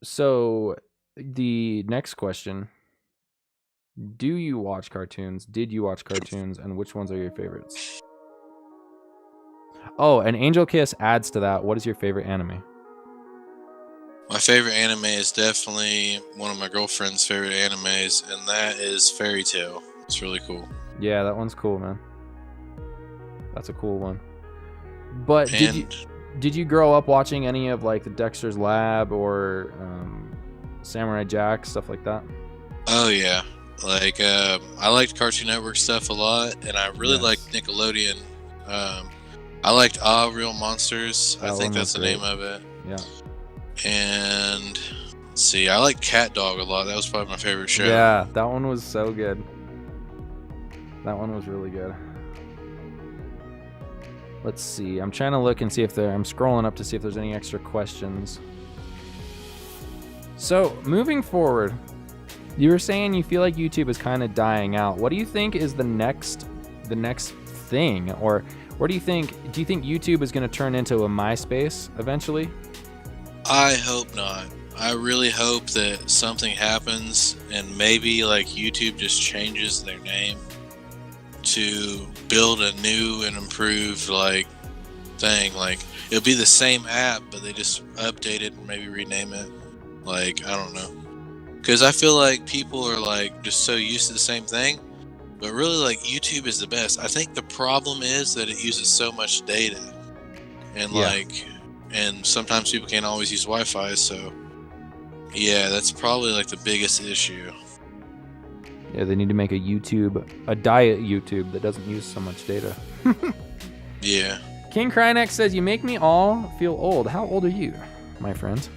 So the next question: do you watch cartoons? Did you watch cartoons, and which ones are your favorites? Oh, and Angel Kiss adds to that. What is your favorite anime? My favorite anime is definitely one of my girlfriend's favorite animes, and that is Fairy Tail. It's really cool. Yeah, that one's cool, man. That's a cool one. But did you grow up watching any of like the Dexter's Lab or Samurai Jack, stuff like that? Oh yeah, like I liked Cartoon Network stuff a lot, and I really liked Nickelodeon. I liked Ah Real Monsters. I think that's the name of it. Yeah. And let's see, I like Cat Dog a lot. That was probably my favorite show. Yeah, that one was so good. That one was really good. Let's see. I'm trying to look and see if I'm scrolling up to see if there's any extra questions. So, moving forward, you were saying you feel like YouTube is kind of dying out. What do you think is the next thing? Or where do you think YouTube is going to turn into a MySpace eventually? I hope not. I really hope that something happens and maybe like YouTube just changes their name to build a new and improved like thing. Like it'll be the same app, but they just update it and maybe rename it. Like, I don't know. Because I feel like people are like just so used to the same thing, but really like YouTube is the best. I think the problem is that it uses so much data, and and sometimes people can't always use Wi-Fi. So yeah, that's probably like the biggest issue. Yeah, they need to make a diet YouTube that doesn't use so much data. Yeah. King Krynex says, you make me all feel old. How old are you, my friend?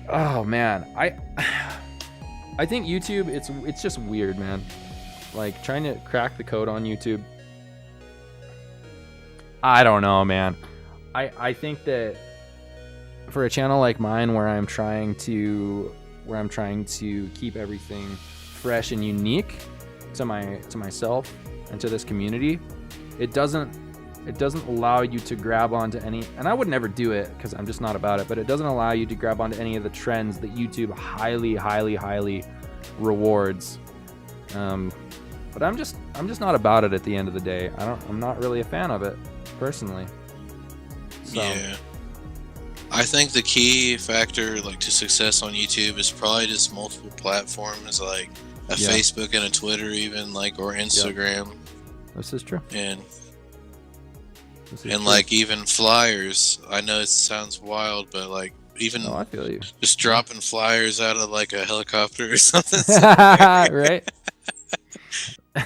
Oh man, I think YouTube, it's just weird, man. Like trying to crack the code on YouTube. I don't know, man. I think that for a channel like mine where I'm trying to keep everything fresh and unique to myself and to this community, it doesn't allow you to grab onto any, and I would never do it because I'm just not about it, but it doesn't allow you to grab onto any of the trends that YouTube highly rewards. But I'm just not about it at the end of the day. I'm not really a fan of it personally. So. Yeah. I think the key factor like to success on YouTube is probably just multiple platforms, like a Facebook and a Twitter, even like, or Instagram. Yep. This is true. And like even flyers. I know it sounds wild, but like even I feel you. Just dropping flyers out of like a helicopter or something. Right?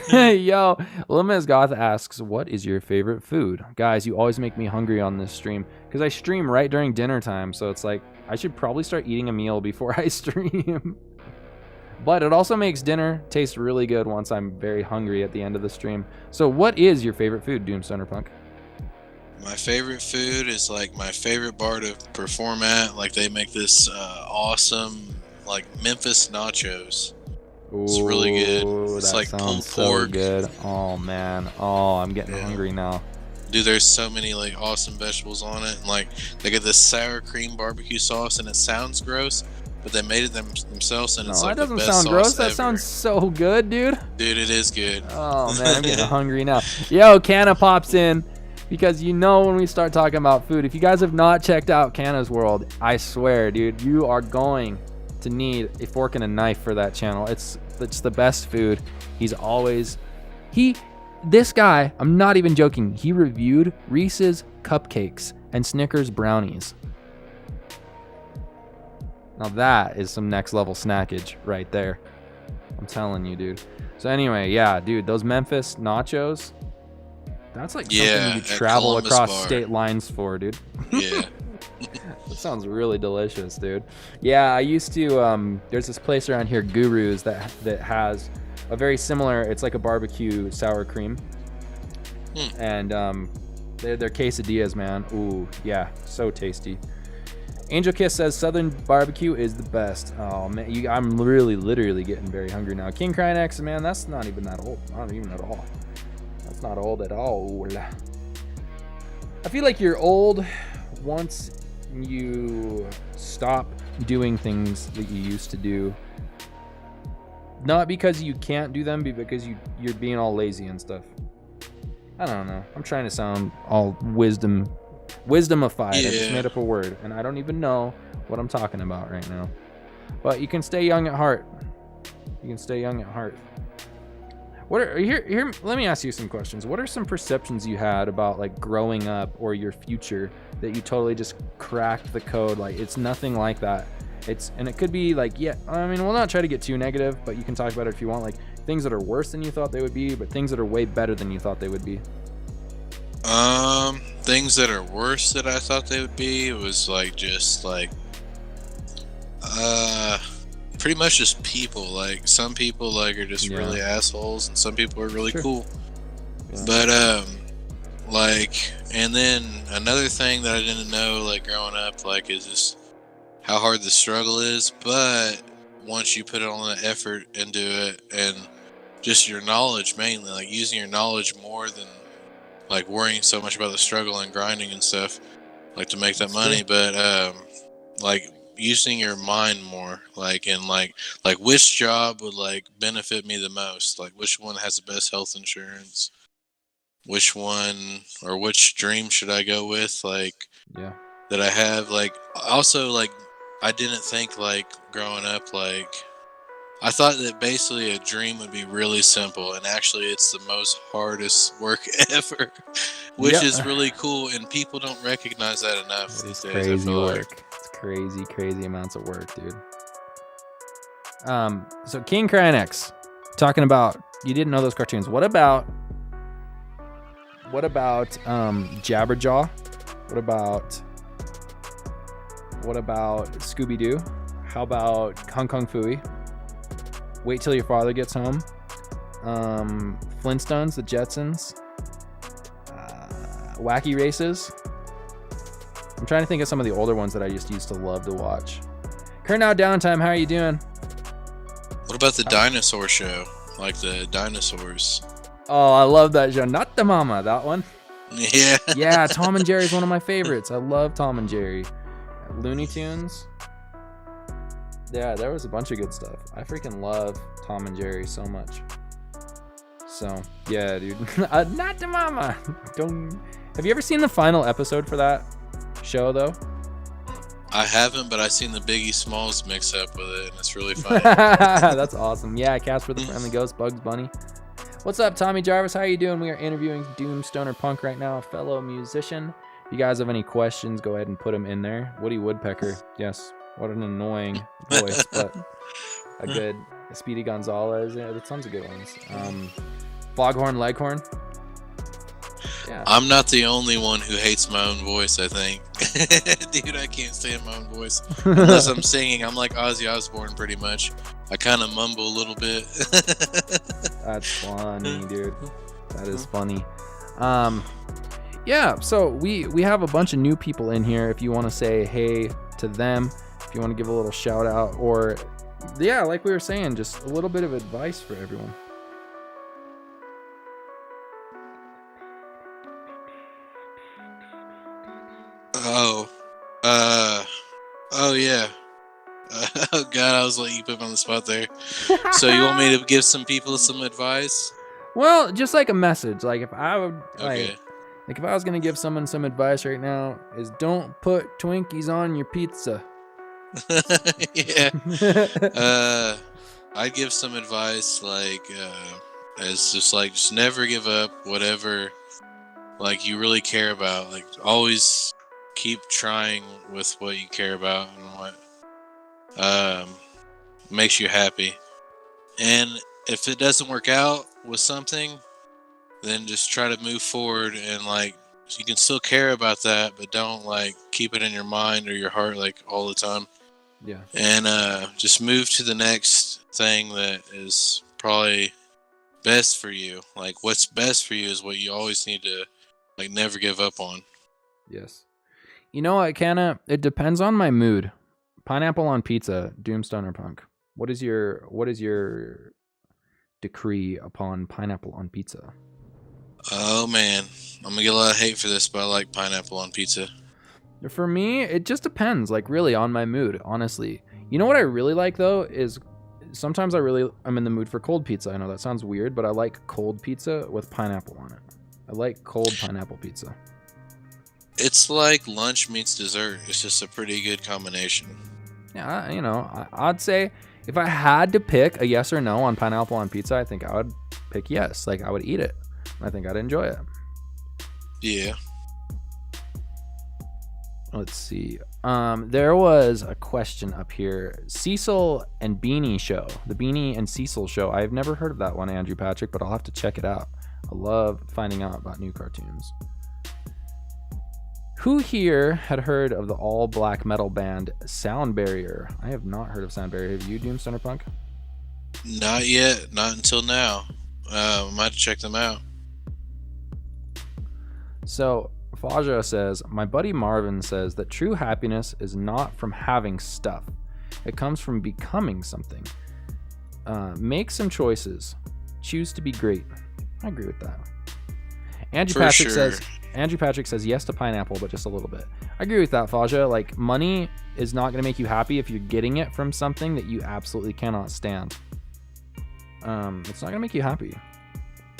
Yo, Limas Goth asks, what is your favorite food? Guys, you always make me hungry on this stream because I stream right during dinner time, so it's like I should probably start eating a meal before I stream. But it also makes dinner taste really good once I'm very hungry at the end of the stream. So what is your favorite food, DoomStonerPunk? My favorite food is like my favorite bar to perform at. Like they make this awesome like Memphis nachos. It's really good. It's like pulled pork. So good. Oh man. Oh, I'm getting hungry now. Dude, there's so many like awesome vegetables on it, and like they get this sour cream barbecue sauce, and it sounds gross, but they made it themselves, and it's like the best sauce ever. That doesn't sound gross. That sounds so good, dude. Dude, it is good. Oh man, I'm getting hungry now. Yo, Canna pops in. Because you know when we start talking about food, if you guys have not checked out Canna's World, I swear, dude, you are going to need a fork and a knife for that channel. It's the best food. This guy, I'm not even joking, he reviewed Reese's cupcakes and Snickers brownies. Now that is some next level snackage right there. I'm telling you, dude. So anyway, yeah, dude, those Memphis nachos, that's like something you travel Columbus across Bar. State lines for, dude. Yeah. That sounds really delicious, dude. Yeah, I used to, there's this place around here, Guru's, that has a very similar, it's like a barbecue sour cream. And they're quesadillas, man. Ooh, yeah, so tasty. Angel Kiss says Southern barbecue is the best. Oh man, I'm really literally getting very hungry now. King Crying X, man, that's not even that old. Not even at all. That's not old at all. I feel like you're old once you stop doing things that you used to do. Not because you can't do them, but because you're being all lazy and stuff. I don't know. I'm trying to sound all wisdomified. I just made up a word, and I don't even know what I'm talking about right now. But you can stay young at heart. You can stay young at heart. Here? Let me ask you some questions. What are some perceptions you had about like growing up or your future that you totally just cracked the code? Like it's nothing like that. And it could be like, yeah. I mean, we'll not try to get too negative, but you can talk about it if you want. Like things that are worse than you thought they would be, but things that are way better than you thought they would be. Things that are worse that I thought they would be was like just like pretty much just people. Like some people like are just really assholes, and some people are really cool. Yeah. But like, and then another thing that I didn't know like growing up like is just how hard the struggle is. But once you put all the effort into it and just your knowledge, mainly like using your knowledge more than like worrying so much about the struggle and grinding and stuff, like to make that money, but like using your mind more, like and like which job would like benefit me the most, like which one has the best health insurance, which one or which dream should I go with, like that I have. Like also like I didn't think like growing up like I thought that basically a dream would be really simple, and actually it's the most hardest work ever, which is really cool, and people don't recognize that enough these days. Crazy work. It's crazy amounts of work, dude. So King Crying X, talking about, you didn't know those cartoons. What about Jabberjaw? What about Scooby-Doo? How about Kung Kung Fooey? Wait Till Your Father Gets Home. Flintstones, The Jetsons. Wacky Races. I'm trying to think of some of the older ones that I just used to love to watch. Current Now Downtime, how are you doing? What about the dinosaur show? Like the dinosaurs. Oh, I love that show. Not the Mama, that one. Yeah. Yeah, Tom and Jerry's one of my favorites. I love Tom and Jerry. Looney Tunes. Yeah, there was a bunch of good stuff. I freaking love Tom and Jerry so much. So, yeah, dude. Not the Mama. Have you ever seen the final episode for that show, though? I haven't, but I've seen the Biggie Smalls mix up with it, and it's really funny. That's awesome. Yeah, Casper the Friendly Ghost, Bugs Bunny. What's up, Tommy Jarvis? How are you doing? We are interviewing DoomStonerPunk right now, a fellow musician. If you guys have any questions, go ahead and put them in there. Woody Woodpecker. Yes. What an annoying voice, but a good Speedy Gonzalez. Yeah, there's tons of good ones. Foghorn Leghorn. Yeah. I'm not the only one who hates my own voice, I think. Dude, I can't stand my own voice. Unless I'm singing, I'm like Ozzy Osbourne pretty much. I kind of mumble a little bit. That's funny, dude. That is funny. Yeah, so we have a bunch of new people in here. If you want to say hey to them, if you want to give a little shout out, or yeah, like we were saying, just a little bit of advice for everyone. Oh yeah. Oh god, I was letting you put me on the spot there. So you want me to give some people some advice? Well, just like a message. Like if I would, like if I was gonna give someone some advice right now, is don't put Twinkies on your pizza. Yeah. I'd give some advice like as just never give up whatever like you really care about. Like always keep trying with what you care about and what makes you happy. And if it doesn't work out with something, then just try to move forward, and like you can still care about that, but don't like keep it in your mind or your heart like all the time. Yeah. And just move to the next thing that is probably best for you. Like what's best for you is what you always need to like never give up on. Yes. You know what, Canna? It depends on my mood. Pineapple on pizza, DoomStonerPunk. What is your decree upon pineapple on pizza? Oh man, I'm gonna get a lot of hate for this, but I like pineapple on pizza. For me, it just depends, like really on my mood, honestly. You know what I really like though is sometimes I'm in the mood for cold pizza. I know that sounds weird, but I like cold pizza with pineapple on it. I like cold pineapple pizza. It's like lunch meets dessert. It's just a pretty good combination. Yeah, you know, I'd say if I had to pick a yes or no on pineapple on pizza, I think I would pick yes. Like I would eat it. I think I'd enjoy it. Yeah. Let's see. There was a question up here. Cecil and Beanie show. The Beanie and Cecil show. I've never heard of that one, Andrew Patrick, but I'll have to check it out. I love finding out about new cartoons. Who here had heard of the all black metal band Sound Barrier? I have not heard of Sound Barrier. Have you, DoomStonerPunk? Not yet. Not until now. I might check them out. So, Faja says, my buddy Marvin says that true happiness is not from having stuff. It comes from becoming something. Make some choices. Choose to be great. I agree with that. Andrew Patrick says yes to pineapple, but just a little bit. I agree with that, Faja. Like, money is not going to make you happy if you're getting it from something that you absolutely cannot stand. It's not going to make you happy.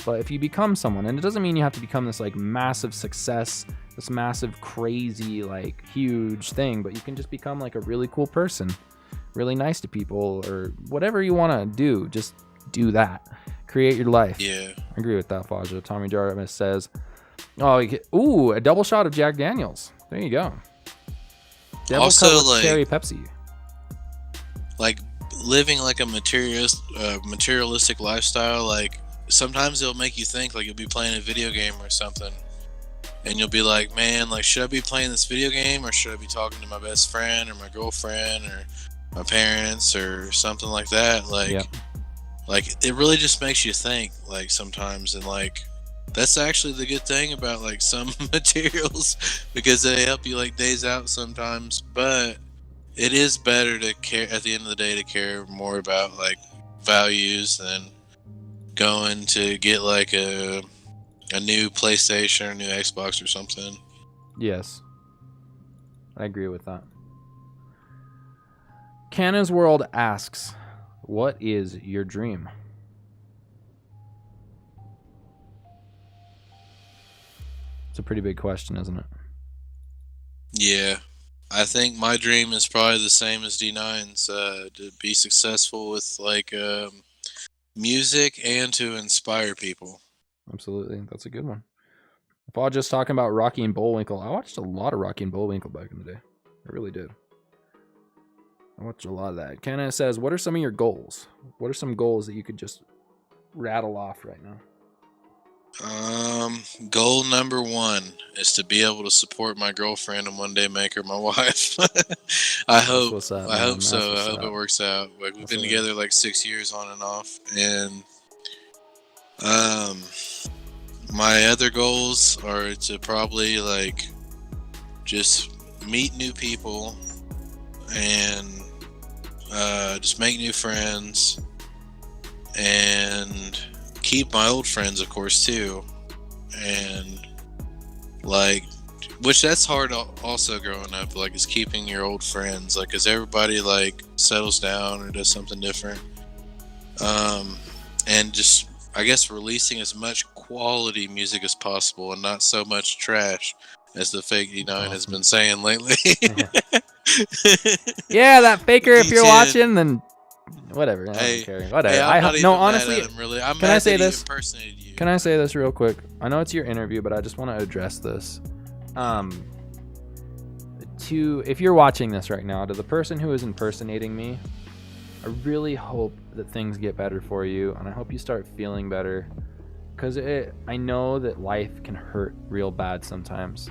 But if you become someone, and it doesn't mean you have to become this like massive success, this massive crazy like huge thing, but you can just become like a really cool person, really nice to people, or whatever you want to do. Just do that. Create your life. Yeah. I agree with that, Faja. Tommy Jarvis says, "Oh, a double shot of Jack Daniels. There you go. Devil Also, like cherry Pepsi. Like living like a materialistic lifestyle. Like sometimes it'll make you think. Like you'll be playing a video game or something, and you'll be like, "Man, like should I be playing this video game or should I be talking to my best friend or my girlfriend or my parents or something like that?" Like, Yep. Like it really just makes you think. Like sometimes, and like. That's actually the good thing about like some materials because they help you like days out sometimes, but it is better to care at the end of the day to care more about like values than going to get like a new PlayStation or a new Xbox or something. Yes. I agree with that. Canna's World asks, what is your dream? It's a pretty big question, isn't it? Yeah. I think my dream is probably the same as D9's, to be successful with like music and to inspire people. Absolutely. That's a good one. If I was just talking about Rocky and Bullwinkle, I watched a lot of Rocky and Bullwinkle back in the day. I really did. I watched a lot of that. Kenna says, what are some of your goals? What are some goals that you could just rattle off right now? Goal number 1 is to be able to support my girlfriend and one day make her my wife. I hope. I hope so. I hope it works out. Like we've been together like 6 years on and off, and my other goals are to probably like just meet new people and just make new friends and keep my old friends, of course, too, and like, which that's hard also growing up, like, is keeping your old friends, like, because everybody like settles down or does something different, and just I guess releasing as much quality music as possible and not so much trash as the fake D9 has been saying lately. Yeah, that faker, if you're watching, then whatever. I Hey, don't care. Whatever. Hey, I'm not even honestly, mad at him, really. I'm can mad I say that he this? impersonated you. Can I say this real quick? I know it's your interview, but I just want to address this. If you're watching this right now, to the person who is impersonating me, I really hope that things get better for you, and I hope you start feeling better, because I know that life can hurt real bad sometimes,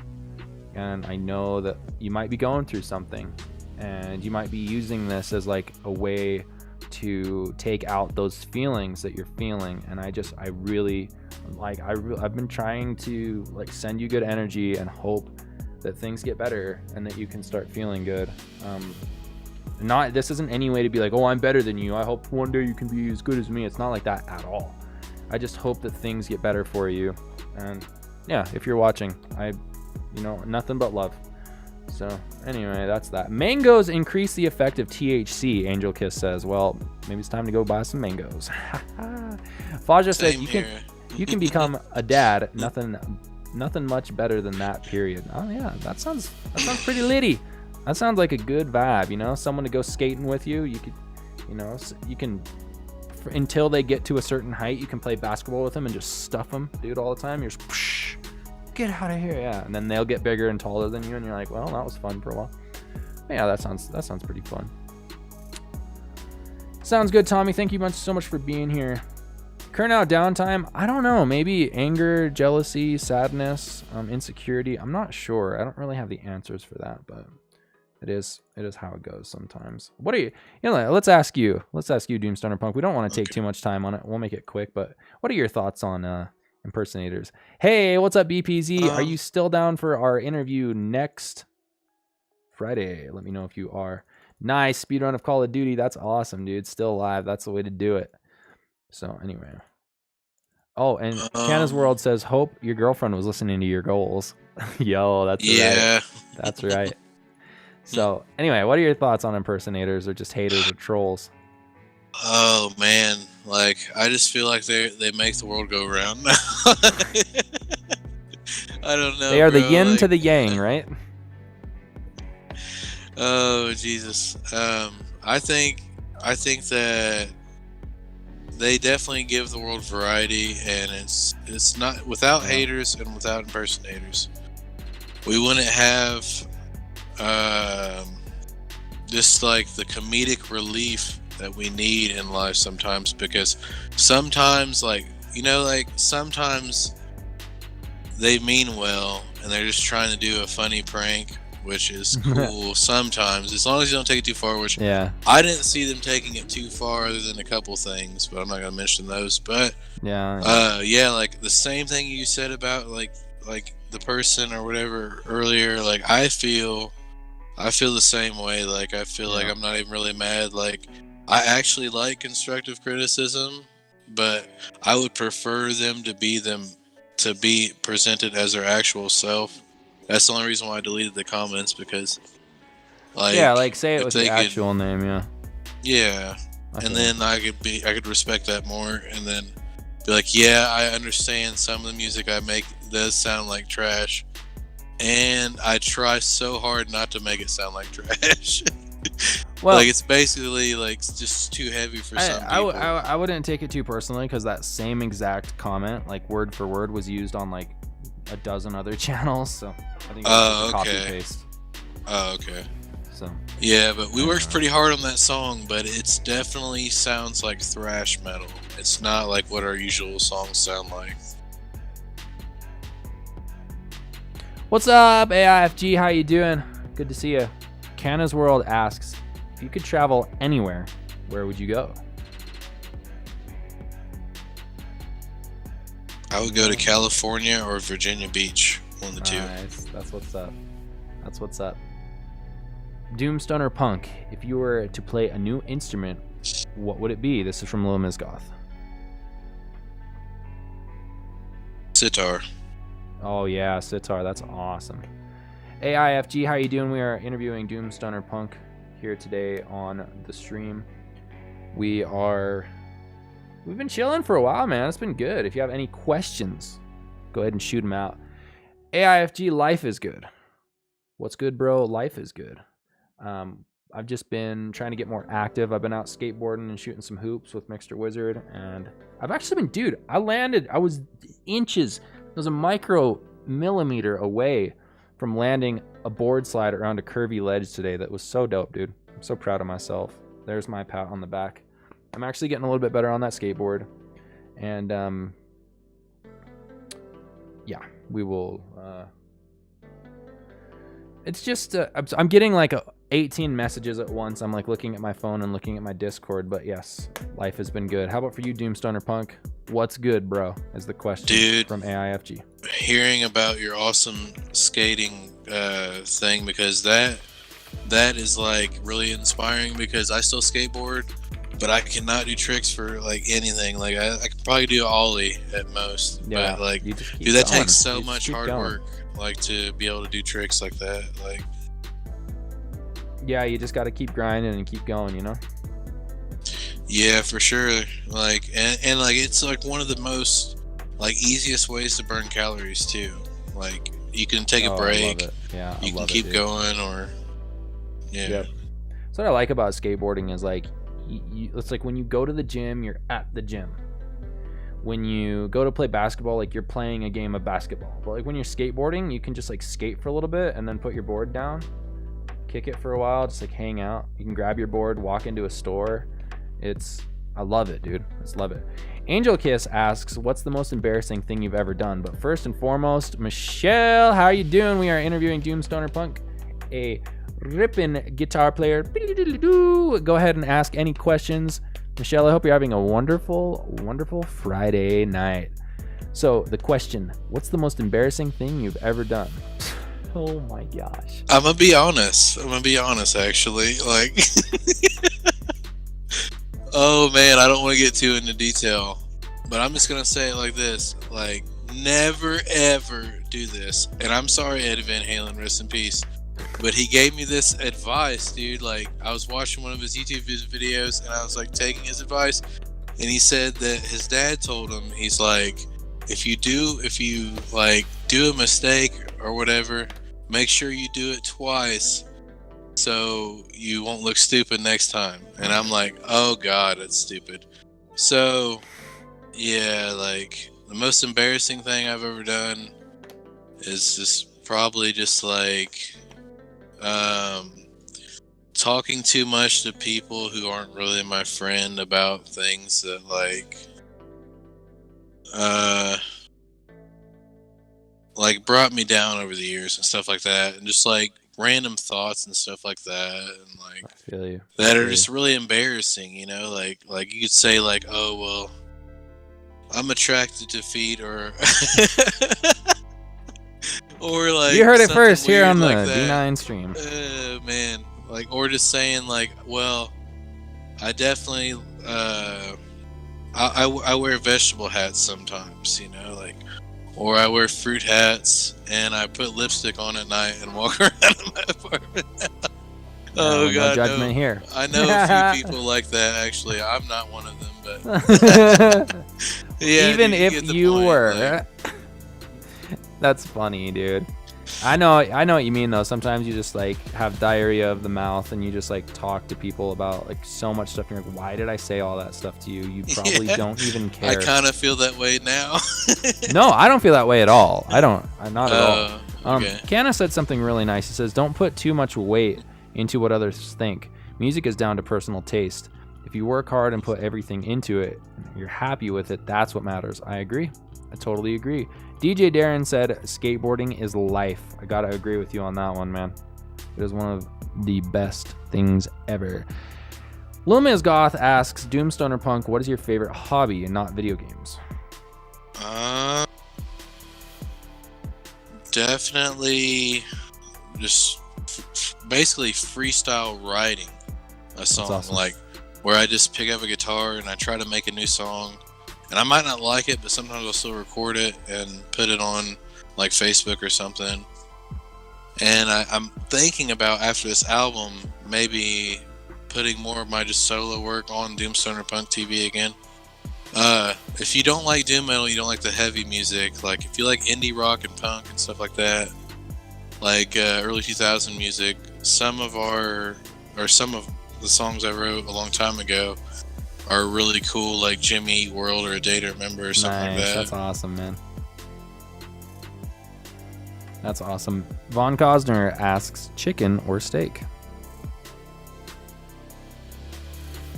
and I know that you might be going through something, and you might be using this as like a way to take out those feelings that you're feeling. And I've been trying to like send you good energy and hope that things get better and that you can start feeling good. This isn't any way to be like, oh, I'm better than you, I hope one day you can be as good as me. It's not like that at all. I just hope that things get better for you. And yeah, if you're watching, nothing but love. So anyway, that's that. Mangoes increase the effect of THC, Angel Kiss says. Well, maybe it's time to go buy some mangoes. Faja says you can become a dad. Nothing much better than that, period. Oh yeah, that sounds pretty litty. That sounds like a good vibe, someone to go skating with you. You could, you can, until they get to a certain height, you can play basketball with them and just stuff them, dude, all the time. You're just, psh, get out of here, yeah. And then they'll get bigger and taller than you, and you're like, well, that was fun for a while. Yeah, that sounds pretty fun. Sounds good, Tommy. Thank you so much for being here. Current out downtime, I don't know, maybe anger, jealousy, sadness, insecurity. I'm not sure. I don't really have the answers for that, but it is how it goes sometimes. What are you let's ask you, DoomStonerPunk. We don't want to take too much time on it. We'll make it quick, but what are your thoughts on impersonators? Hey, what's up, BPZ? Are you still down for our interview next Friday? Let me know if you are. Nice speedrun of Call of Duty. That's awesome, dude. Still alive. That's the way to do it. So anyway. Oh, and Canna's World says, hope your girlfriend was listening to your goals. Yo, that's right. That's right. So anyway, what are your thoughts on impersonators or just haters or trolls? Oh man, like I just feel like they make the world go round. I don't know. They are the yin to the yang, right? Oh Jesus. I think that they definitely give the world variety, and it's not without haters and without impersonators. We wouldn't have just like the comedic relief that we need in life sometimes, because sometimes sometimes they mean well and they're just trying to do a funny prank, which is cool sometimes, as long as you don't take it too far, which I didn't see them taking it too far other than a couple things, but I'm not going to mention those. But like the same thing you said about like the person or whatever earlier, like I feel the same way. Like I feel like I'm not even really mad. Like I actually like constructive criticism, but I would prefer them to be presented as their actual self. That's the only reason why I deleted the comments, because say it with the actual name, and then I could respect that more, and then be like, yeah, I understand some of the music I make does sound like trash, and I try so hard not to make it sound like trash. Well, like it's basically like just too heavy for some people. I wouldn't take it too personally, because that same exact comment, like word for word, was used on like a dozen other channels, so I think it's copy paste. Oh, okay. So yeah, but we worked pretty hard on that song, but it's definitely sounds like thrash metal. It's not like what our usual songs sound like. What's up, AIFG? How you doing? Good to see you. Canna's World asks, if you could travel anywhere, where would you go? I would go to California or Virginia Beach, one of the two. Nice. That's what's up. That's what's up. DoomStonerPunk, if you were to play a new instrument, what would it be? This is from Lil Mizgoth. Sitar. Oh yeah, sitar. That's awesome. AIFG, how you doing? We are interviewing DoomStonerPunk here today on the stream. We've been chilling for a while, man. It's been good. If you have any questions, go ahead and shoot them out. AIFG, life is good. What's good, bro? Life is good. I've just been trying to get more active. I've been out skateboarding and shooting some hoops with Mixter Wizard, and I've actually been, dude, I was inches, it was a micro millimeter away from landing a board slide around a curvy ledge today. That was so dope, dude. I'm so proud of myself. There's my pat on the back. I'm actually getting a little bit better on that skateboard, and yeah, we will. It's just I'm getting like 18 messages at once. I'm like looking at my phone and looking at my Discord, but yes, life has been good. How about for you, DoomStonerPunk? What's good, bro? Is the question, dude, from AIFG. Hearing about your awesome skating thing, because that is like really inspiring, because I still skateboard, but I cannot do tricks for like anything. Like I could probably do ollie at most, Yeah, but like, dude, that takes so much hard work, like to be able to do tricks like that. Like, yeah, you just got to keep grinding and keep going, you know? yeah, for sure. Like, and like, it's like one of the most like easiest ways to burn calories too. Like, you can take a break. I love it. Yeah, you can keep going, or yeah. Yep. So what I like about skateboarding is like, it's like when you go to the gym, you're at the gym. When you go to play basketball, like you're playing a game of basketball. But like when you're skateboarding, you can just like skate for a little bit and then put your board down, kick it for a while, just like hang out. You can grab your board, walk into a store. I love it, dude. I just love it. Angel Kiss asks, what's the most embarrassing thing you've ever done? But first and foremost, Michelle, how are you doing? We are interviewing DoomStonerPunk, a ripping guitar player. Go ahead and ask any questions. Michelle, I hope you're having a wonderful, wonderful Friday night. So the question, what's the most embarrassing thing you've ever done? Oh my gosh. I'm gonna be honest, actually. Like, oh man, I don't want to get too into detail, but I'm just gonna say it like this: like, never ever do this. And I'm sorry, Eddie Van Halen, rest in peace. But he gave me this advice, dude. Like, I was watching one of his YouTube videos, and I was like taking his advice, and he said that his dad told him, he's like, if you like do a mistake or whatever, make sure you do it twice, so you won't look stupid next time. And I'm like, oh god, that's stupid. So yeah, like, the most embarrassing thing I've ever done is just probably just like talking too much to people who aren't really my friend about things that like brought me down over the years and stuff like that, and just like random thoughts and stuff like that, and like, I feel you. that are just really embarrassing, you know? Like you could say like, oh well, I'm attracted to feet, or or like, you heard it first here on the like D9 stream. Man, like, or just saying like, well, I definitely I wear vegetable hats sometimes, you know, like, or I wear fruit hats and I put lipstick on at night and walk around in my apartment. Oh god, no judgment here. I know a few people like that, actually. I'm not one of them, but yeah, even dude, if you point, were, like... That's funny, dude. I know what you mean though. Sometimes you just like have diarrhea of the mouth and you just like talk to people about like so much stuff, and you're like, why did I say all that stuff to you? You probably don't even care. I kind of feel that way now. No, I don't feel that way at all. I'm not at all. Okay. Canna said something really nice. He says, don't put too much weight into what others think. Music is down to personal taste. If you work hard and put everything into it, you're happy with it, that's what matters. I agree. I totally agree. DJ Darren said, skateboarding is life. I gotta agree with you on that one, man. It is one of the best things ever. Lil Miz Goth asks, DoomStonerPunk, what is your favorite hobby and not video games? Definitely just basically freestyle writing a song. Awesome. Like, where I just pick up a guitar and I try to make a new song. And I might not like it, but sometimes I'll still record it and put it on like Facebook or something. And I'm thinking about, after this album, maybe putting more of my just solo work on DoomStonerPunk TV again. If you don't like doom metal, you don't like the heavy music, like if you like indie rock and punk and stuff like that, like early 2000 music, some of the songs I wrote a long time ago are really cool, like Jimmy Eat World or A Day to Remember or something like that. That's awesome, man. That's awesome. Von Cosner asks, chicken or steak?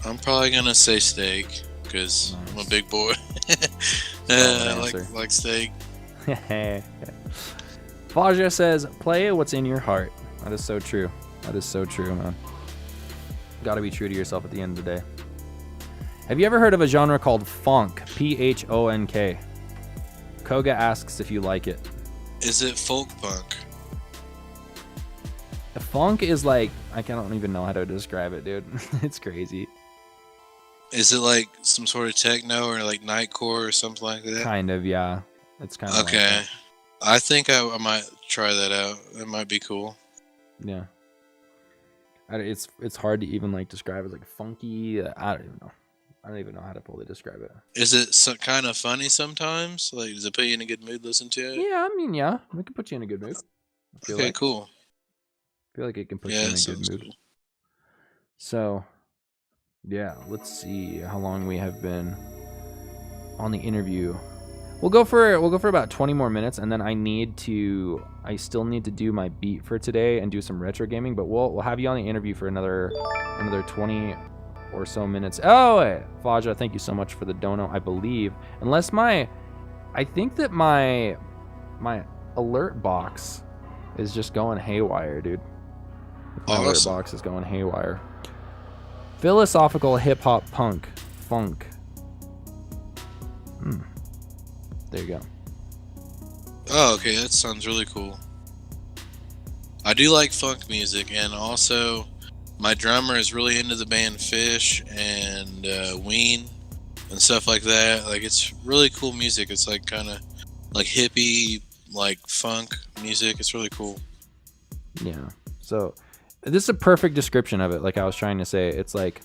I'm probably gonna say steak, because nice. I'm a big boy. I like steak. Faja says, play what's in your heart. That is so true. That is so true, man. Gotta be true to yourself at the end of the day. Have you ever heard of a genre called funk? Phonk. Koga asks if you like it. Is it folk punk? The funk is like, I don't even know how to describe it, dude. It's crazy. Is it like some sort of techno or like nightcore or something like that? Kind of, yeah. It's kind of okay. Like that. I think I might try that out. That might be cool. Yeah. It's hard to even like describe it, like funky. I don't even know. I don't even know how to fully describe it. Is it kind of funny sometimes? Like, does it put you in a good mood listening to it? Yeah, I mean, yeah. It can put you in a good mood. Okay, cool. I feel like it can put you in a good mood. Cool. So, yeah, let's see how long we have been on the interview. We'll go for about 20 more minutes, and then I still need to do my beat for today and do some retro gaming, but we'll have you on the interview for another 20 or so minutes. Oh, wait. Faja, thank you so much for the dono, I believe. Unless I think that my alert box is just going haywire, dude. My alert box is going haywire. Philosophical hip hop funk. There you go. Oh, okay, that sounds really cool. I do like funk music, and also my drummer is really into the band Fish and Ween and stuff like that. Like, it's really cool music. It's like kind of like hippie, like funk music. It's really cool. Yeah. So this is a perfect description of it. Like I was trying to say, it's like,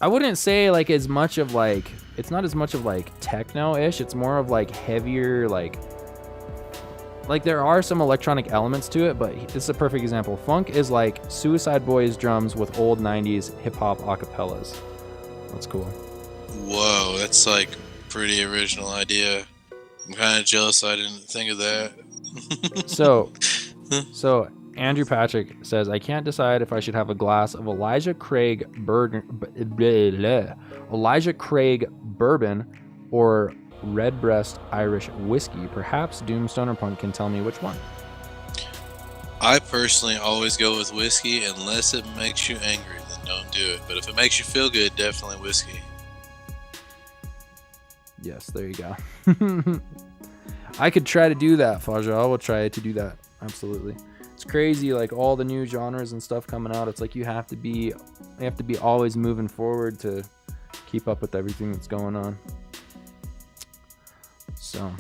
I wouldn't say like as much of like, it's not as much of like techno-ish. It's more of like heavier, like there are some electronic elements to it, but this is a perfect example. Funk is like Suicide Boys drums with old 90s hip-hop acapellas. That's cool. Whoa, that's like pretty original idea. I'm kind of jealous I didn't think of that. So Andrew Patrick says, I can't decide if I should have a glass of Elijah Craig bourbon or Redbreast Irish whiskey. Perhaps DoomStonerPunk can tell me which one. I personally always go with whiskey unless it makes you angry, then don't do it. But if it makes you feel good, definitely whiskey. Yes, there you go. I could try to do that, Faja. I will try to do that. Absolutely. It's crazy, like all the new genres and stuff coming out. It's like you have to be always moving forward to keep up with everything that's going on. So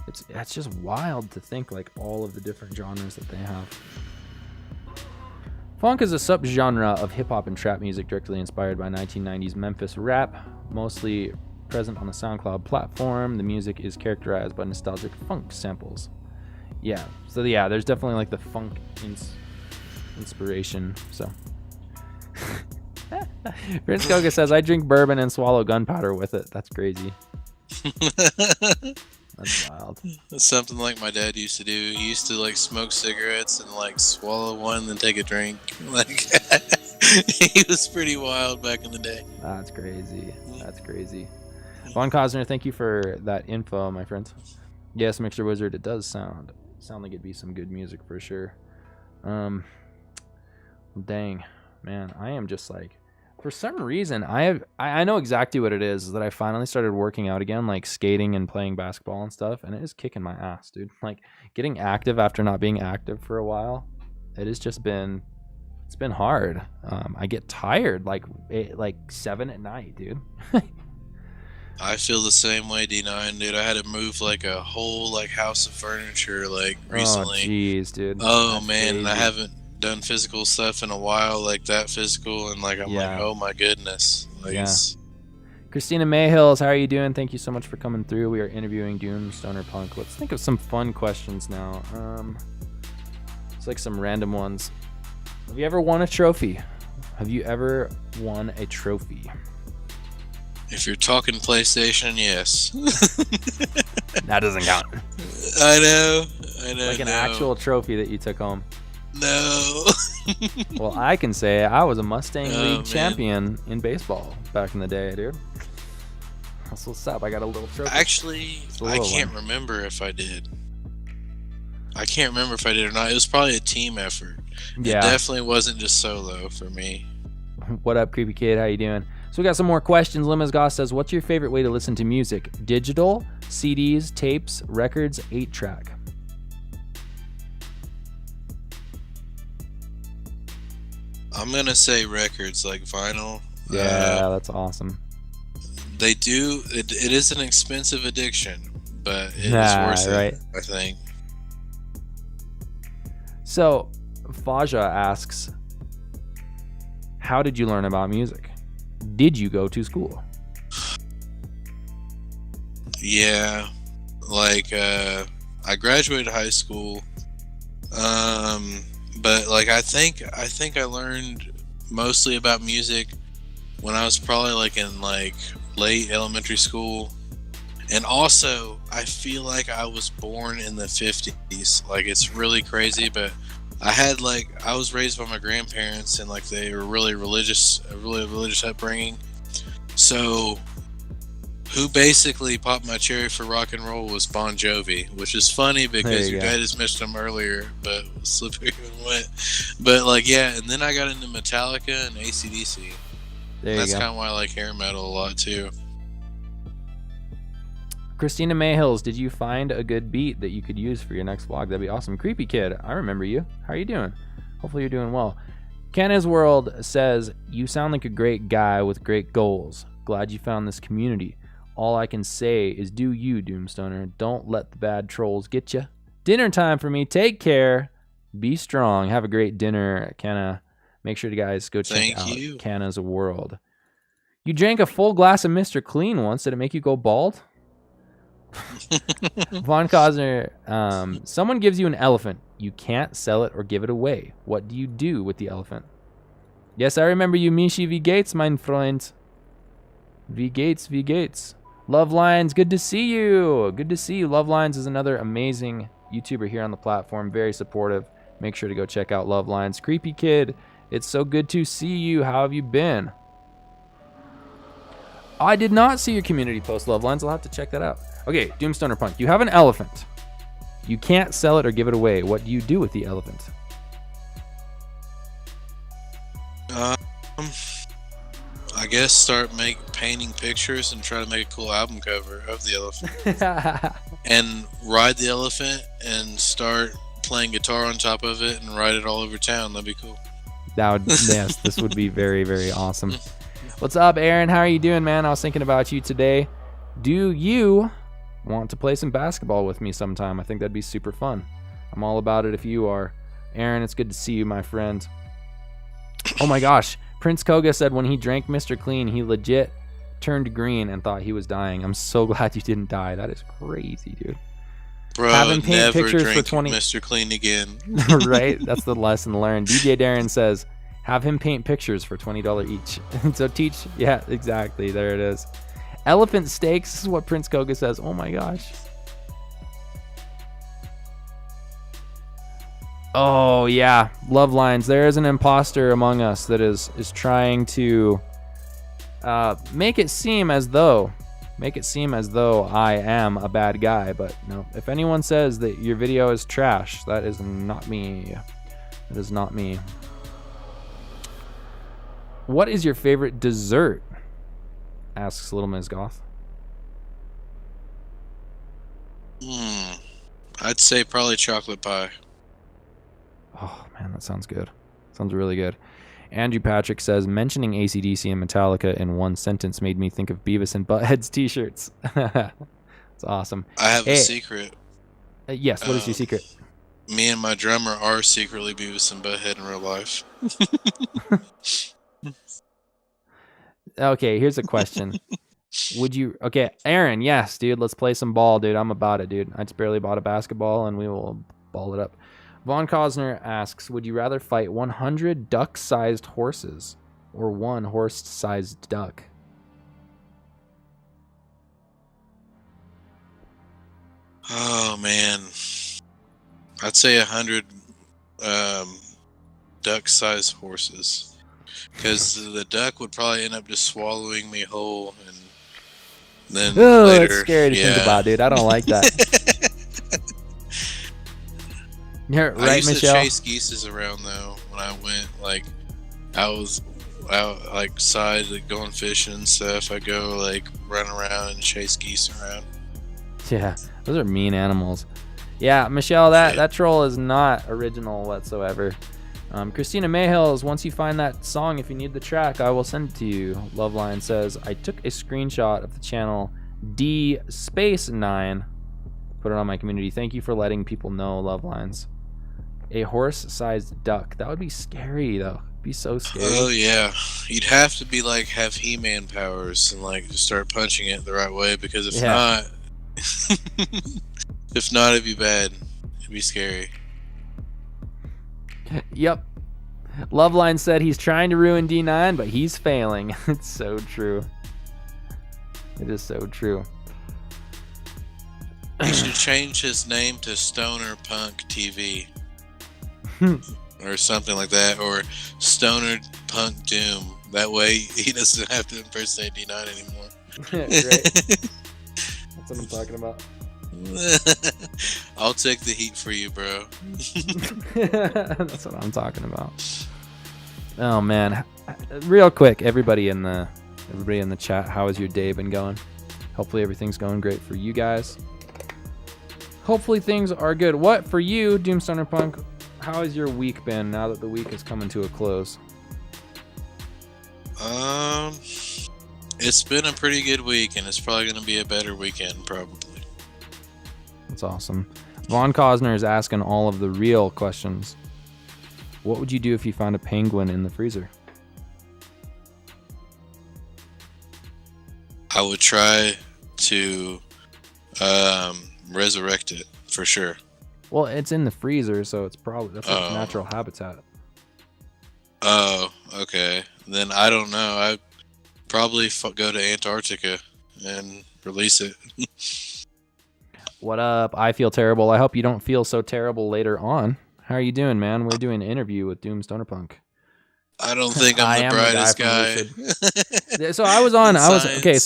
it's just wild to think like all of the different genres that they have. Funk is a subgenre of hip hop and trap music directly inspired by 1990s Memphis rap, mostly present on the SoundCloud platform. The music is characterized by nostalgic funk samples. Yeah, so yeah, there's definitely like the funk inspiration. So Prince Koga says, I drink bourbon and swallow gunpowder with it. That's crazy. That's wild. That's something like my dad used to do. He used to like smoke cigarettes and like swallow one and then take a drink. Like he was pretty wild back in the day. That's crazy. That's crazy. Von Cosner, thank you for that info, my friend. Yes, Mixer Wizard, it does sound like it'd be some good music for sure. Dang, man, I am just like, for some reason, I know exactly what it is that I finally started working out again, like skating and playing basketball and stuff, and it is kicking my ass, dude. Like getting active after not being active for a while, it's been hard. I get tired like 7 at night, dude. I feel the same way, D9, dude. I had to move like a whole like house of furniture like recently. Oh, jeez, dude. Oh, that's man, crazy. I haven't done physical stuff in a while, like that physical, and like I'm like, oh my goodness. Like, yeah. Christina Mayhills, how are you doing? Thank you so much for coming through. We are interviewing DoomStonerPunk. Let's think of some fun questions now. It's like some random ones. Have you ever won a trophy? Have you ever won a trophy? If you're talking PlayStation, yes. That doesn't count. I know. Like an actual trophy that you took home. No. Well, I can say I was a Mustang League champion in basebol back in the day, dude. That's what's up. I got a little trophy. Actually, I can't remember if I did. I can't remember if I did or not. It was probably a team effort. It definitely wasn't just solo for me. What up, creepy kid? How you doing? So we got some more questions. Limas Goss says, what's your favorite way to listen to music? Digital, CDs, tapes, records, 8-track? I'm gonna say records, like vinyl. Yeah, that's awesome. They do. It is an expensive addiction, but it is worth it, I think. So, Faja asks, how did you learn about music? Did you go to school? Yeah, like I graduated high school, but like I think I learned mostly about music when I was probably like in like late elementary school. And also, I feel like I was born in the 50s. Like, it's really crazy, but I was raised by my grandparents, and like they were really religious, a really religious upbringing. So, who basically popped my cherry for rock and roll was Bon Jovi, which is funny because your dad just mentioned him earlier, but slippery and wet. But like, yeah, and then I got into Metallica and AC/DC. That's kind of why I like hair metal a lot too. Christina Mayhills, did you find a good beat that you could use for your next vlog? That'd be awesome. Creepy Kid, I remember you. How are you doing? Hopefully you're doing well. Kenna's World says, you sound like a great guy with great goals. Glad you found this community. All I can say is do you, Doomstoner. Don't let the bad trolls get you. Dinner time for me. Take care. Be strong. Have a great dinner, Kenna. Make sure you guys go check out Kenna's World. You drank a full glass of Mr. Clean once. Did it make you go bald? Von Cosner, someone gives you an elephant. You can't sell it or give it away. What do you do with the elephant? Yes, I remember you, Mishi V. Gates, mein Freund. V. Gates, V. Gates. Love Lines, good to see you. Good to see you. Love Lines is another amazing YouTuber here on the platform. Very supportive. Make sure to go check out Love Lines. Creepy Kid, it's so good to see you. How have you been? I did not see your community post, Love Lines. I'll have to check that out. Okay, DoomStonerPunk, you have an elephant. You can't sell it or give it away. What do you do with the elephant? I guess start painting pictures and try to make a cool album cover of the elephant. And ride the elephant and start playing guitar on top of it and ride it all over town. That'd be cool. Yes, this would be very, very awesome. What's up, Aaron? How are you doing, man? I was thinking about you today. Do you want to play some basketball with me sometime? I think that'd be super fun. I'm all about it if you are. Aaron, it's good to see you, my friend. Oh my gosh. Prince Koga said when he drank Mr. Clean, he legit turned green and thought he was dying. I'm so glad you didn't die. That is crazy, dude. Bro, have him paint pictures for 20 Mr. Clean again. Right? That's the lesson learned. DJ Darren says, have him paint pictures for $20 each. So teach, yeah, exactly. There it is. Elephant steaks, this is what Prince Koga says. Oh my gosh. Oh yeah, Love Lines. There is an imposter among us that is trying to make it seem as though I am a bad guy. But no, if anyone says that your video is trash, that is not me. That is not me. What is your favorite dessert? Asks Little Ms. Goth. I'd say probably chocolate pie. Oh man, that sounds good. Sounds really good. Andrew Patrick says, mentioning AC/DC and Metallica in one sentence made me think of Beavis and Butthead's t-shirts. It's awesome. I have a secret. Yes, what is your secret? Me and my drummer are secretly Beavis and Butthead in real life. Okay, here's a question. Okay, Aaron, yes, dude, let's play some ball, dude. I'm about it, dude. I just barely bought a basketball and we will ball it up. Von Cosner asks, would you rather fight 100 duck-sized horses or one horse-sized duck? Oh, man. I'd say 100 duck-sized horses. Because the duck would probably end up just swallowing me whole. And then later, that's scary to think about, dude. I don't like that. Yeah, I right, used Michelle? to chase geese around though when I went. Like I was out like side like, going fishing and stuff. I go like run around and chase geese around. Yeah, those are mean animals. Yeah, Michelle, that troll is not original whatsoever. Christina Mayhills, once you find that song, if you need the track, I will send it to you. Loveline says, I took a screenshot of the channel D space 9, put it on my community. Thank you for letting people know, Lovelines. A horse-sized duck. That would be scary, though. It'd be so scary. Oh yeah, you'd have to be like have He-Man powers and like just start punching it the right way, because if not, it'd be bad. It'd be scary. Yep. Loveline said he's trying to ruin D9, but he's failing. It's so true. It is so true. He should change his name to StonerPunk TV. Or something like that, or Stoner Punk Doom. That way he doesn't have to impersonate D9 anymore. Right. That's what I'm talking about. I'll take the heat for you, bro. That's what I'm talking about. Oh man, real quick, everybody in the chat, how has your day been going? Hopefully everything's going great for you guys. Hopefully things are good. What for you, DoomStonerPunk? How has your week been now that the week is coming to a close? It's been a pretty good week, and it's probably going to be a better weekend, probably. That's awesome. Vaughn Cosner is asking all of the real questions. What would you do if you found a penguin in the freezer? I would try to resurrect it for sure. Well, it's in the freezer, so it's probably that's its natural habitat. Oh, okay. Then I don't know. I'd probably go to Antarctica and release it. What up? I feel terrible. I hope you don't feel so terrible later on. How are you doing, man? We're doing an interview with DoomStonerPunk. I don't think I'm the brightest guy. So okay.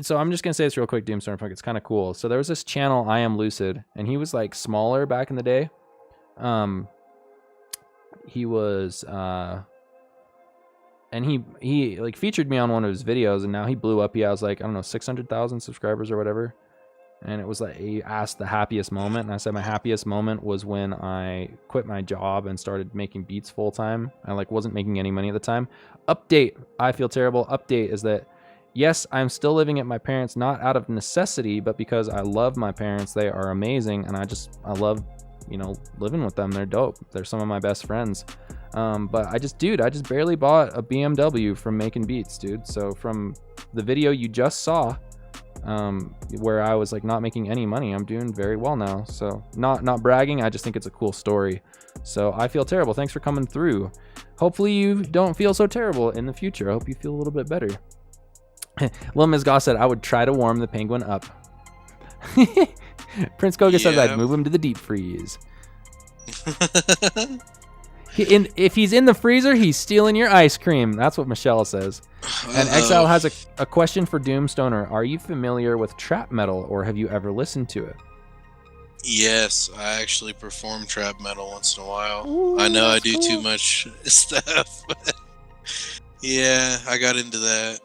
So I'm just gonna say this real quick, DoomStonerPunk. It's kind of cool. So there was this channel, I Am Lucid, and he was like smaller back in the day. He was and he like featured me on one of his videos, and now he blew up. He has like, I don't know, 600,000 subscribers or whatever. And it was like, he asked the happiest moment, and I said my happiest moment was when I quit my job and started making beats full time. I like wasn't making any money at the time. Update, I feel terrible. Update is that yes, I'm still living at my parents', not out of necessity, but because I love my parents. They are amazing, and I love, living with them. They're dope. They're some of my best friends. But I just barely bought a BMW from making beats, dude. So from the video you just saw, where I was like not making any money, I'm doing very well now. So not bragging, I just think it's a cool story. So I feel terrible. Thanks for coming through. Hopefully you don't feel so terrible in the future. I hope you feel a little bit better. Lil Ms. Goss said I would try to warm the penguin up. Prince Koga says I'd move him to the deep freeze. If he's in the freezer, he's stealing your ice cream. That's what Michelle says. And Exile has a question for Doomstoner. Are you familiar with trap metal, or have you ever listened to it? Yes, I actually perform trap metal once in a while. Ooh, I know I do cool. too much stuff, but yeah, I got into that.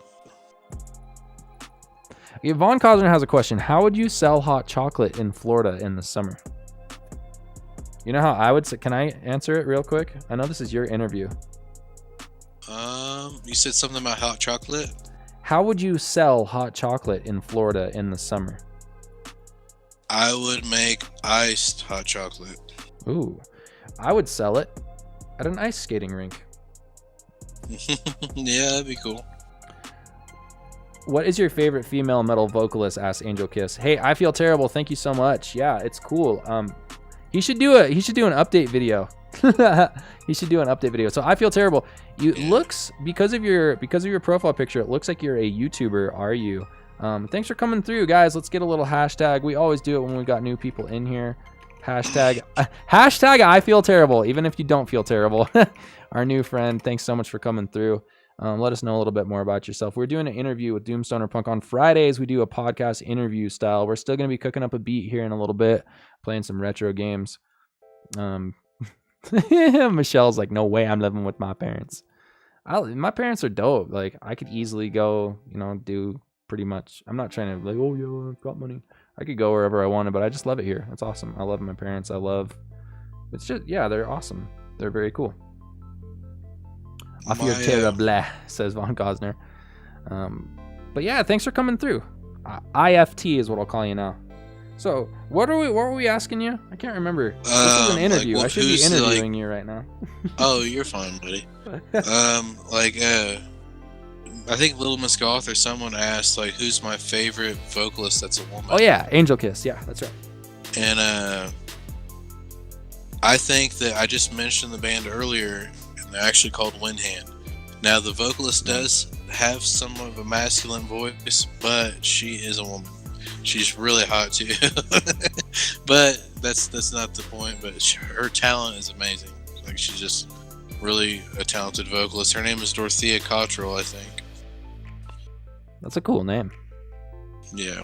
Vaughn Cosner has a question. How would you sell hot chocolate in Florida in the summer? You know how I would say, can I answer it real quick? I know this is your interview. You said something about hot chocolate? How would you sell hot chocolate in Florida in the summer? I would make iced hot chocolate. Ooh, I would sell it at an ice skating rink. Yeah, that'd be cool. What is your favorite female metal vocalist? Asked Angel Kiss. Hey, I feel terrible. Thank you so much. Yeah, it's cool. He should do an update video. He should do an update video. So I feel terrible. Looks because of your profile picture, it looks like you're a YouTuber. Are you? Thanks for coming through, guys. Let's get a little hashtag. We always do it when we've got new people in here. Hashtag I feel terrible, even if you don't feel terrible. Our new friend. Thanks so much for coming through. Let us know a little bit more about yourself. We're doing an interview with DoomStonerPunk on Fridays. We do a podcast interview style. We're still going to be cooking up a beat here in a little bit, playing some retro games. Michelle's like, no way I'm living with my parents. My parents are dope. Like, I could easily go, do pretty much. I'm not trying to like, oh yeah, I've got money. I could go wherever I wanted, but I just love it here. It's awesome. I love my parents. It's just, yeah, they're awesome. They're very cool. Off your terrible, says Von Cosner. But yeah, thanks for coming through. IFT is what I'll call you now. So, what were we asking you? I can't remember. This is an interview. I should be interviewing you right now. Oh, you're fine, buddy. I think Little Miss Goth or someone asked, like, who's my favorite vocalist that's a woman? Oh yeah, Angel Kiss. Yeah, that's right. And I think that I just mentioned the band earlier, and they're actually called Windhand. Now, the vocalist does have some of a masculine voice, but she is a woman. She's really hot too. But that's not the point. But her talent is amazing. Like, she's just really a talented vocalist. Her name is Dorothea Cottrell, I think. That's a cool name. Yeah.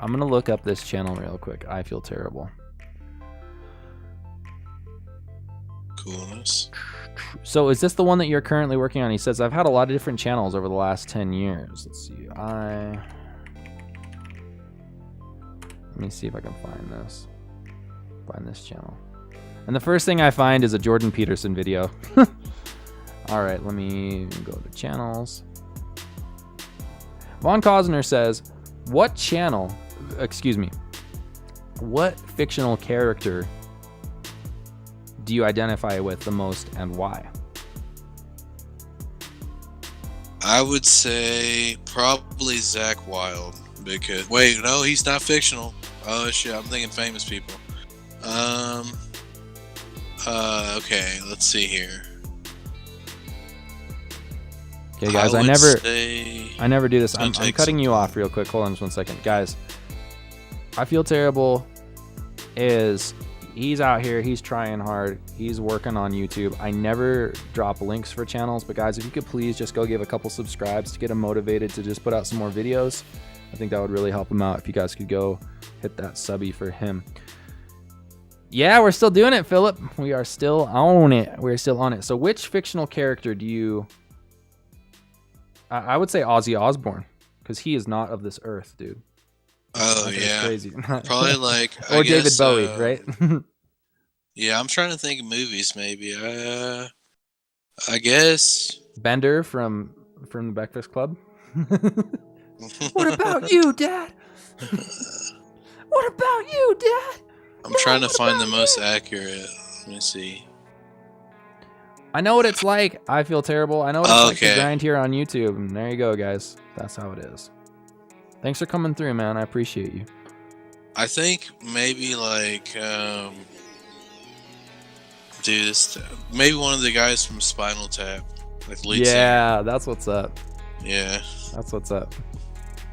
I'm gonna look up this channel real quick. I Feel Terrible. Coolness. So is this the one that you're currently working on? He says, I've had a lot of different channels over the last 10 years. Let's see. Let me see if I can find this. Find this channel. And the first thing I find is a Jordan Peterson video. All right, let me go to channels. Von Cosner says, what fictional character do you identify with the most and why? I would say probably Zach Wilde, because wait, no, he's not fictional. Oh shit, I'm thinking famous people. Okay, let's see here. Okay, guys, I never do this. I'm cutting you off real quick. Hold on just 1 second, guys. I Feel Terrible he's out here, he's trying hard, he's working on YouTube. I never drop links for channels, but guys, if you could please just go give a couple subscribes to get him motivated to just put out some more videos. I think that would really help him out if you guys could go hit that subby for him. Yeah, we're still doing it, Philip. We are still on it. We're still on it. So which fictional character do you... I would say Ozzy Osbourne, because he is not of this earth, dude. Oh, yeah. Crazy. Probably like... or David Bowie, right? Yeah, I'm trying to think of movies, maybe. I guess... Bender from the Breakfast Club. What about you, Dad? What about you, Dad? I'm trying to find the most accurate. Let me see. I know what it's like. I Feel Terrible. I know what it's like to grind here on YouTube. And there you go, guys. That's how it is. Thanks for coming through, man. I appreciate you. I think maybe like, maybe one of the guys from Spinal Tap, like lead singer. Yeah, that's what's up. Yeah, that's what's up.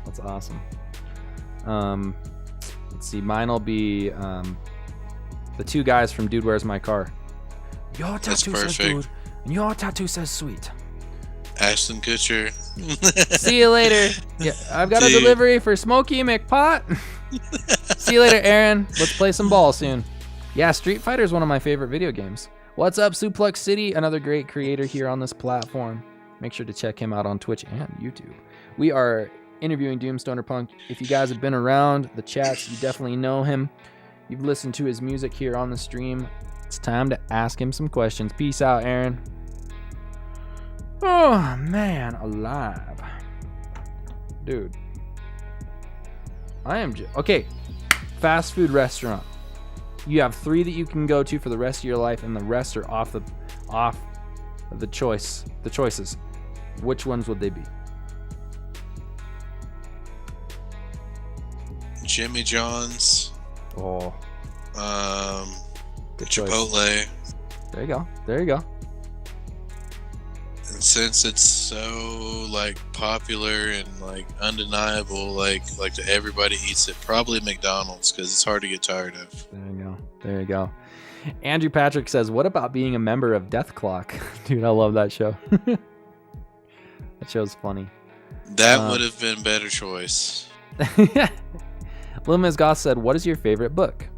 That's awesome. Let's see. Mine will be the two guys from Dude, Where's My Car? Your tattoo says dude, and your tattoo says sweet. Ashton Kutcher. See you later. Yeah, I've got a delivery for Smokey McPot. See you later, Aaron. Let's play some ball soon. Yeah, Street Fighter is one of my favorite video games. What's up, Suplex City? Another great creator here on this platform. Make sure to check him out on Twitch and YouTube. We are interviewing DoomStonerPunk. If you guys have been around the chats, you definitely know him. You've listened to his music here on the stream. It's time to ask him some questions. Peace out, Aaron. Oh, man, alive. Dude. I am okay. Fast food restaurant. You have 3 that you can go to for the rest of your life, and the rest are off the choices. Which ones would they be? Jimmy John's. Oh. Good Chipotle. Choice. There you go. There you go. And since it's so like popular and like undeniable, like that everybody eats it, probably McDonald's, because it's hard to get tired of. There you go. There you go. Andrew Patrick says, "What about being a member of Death Clock?" Dude, I love that show. That show's funny. That would have been a better choice. Lil Miss Goth said, "What is your favorite book?"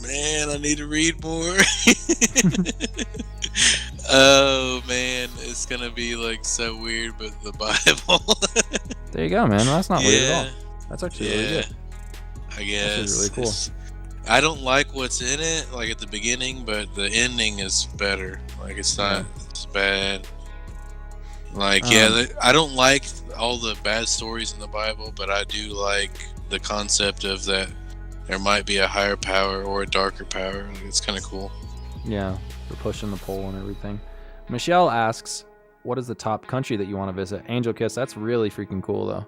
Man, I need to read more. Oh man, it's gonna be like so weird, but the Bible. There you go, man. That's not weird at Yeah, all. That's actually really good. I guess. That's really cool. I don't like what's in it, like at the beginning, but the ending is better. Like it's not as bad. Like I don't like all the bad stories in the Bible, but I do like the concept of that there might be a higher power or a darker power. Like, it's kind of cool. Yeah, for pushing the pole and everything. Michelle asks, what is the top country that you want to visit? Angel Kiss, that's really freaking cool, though.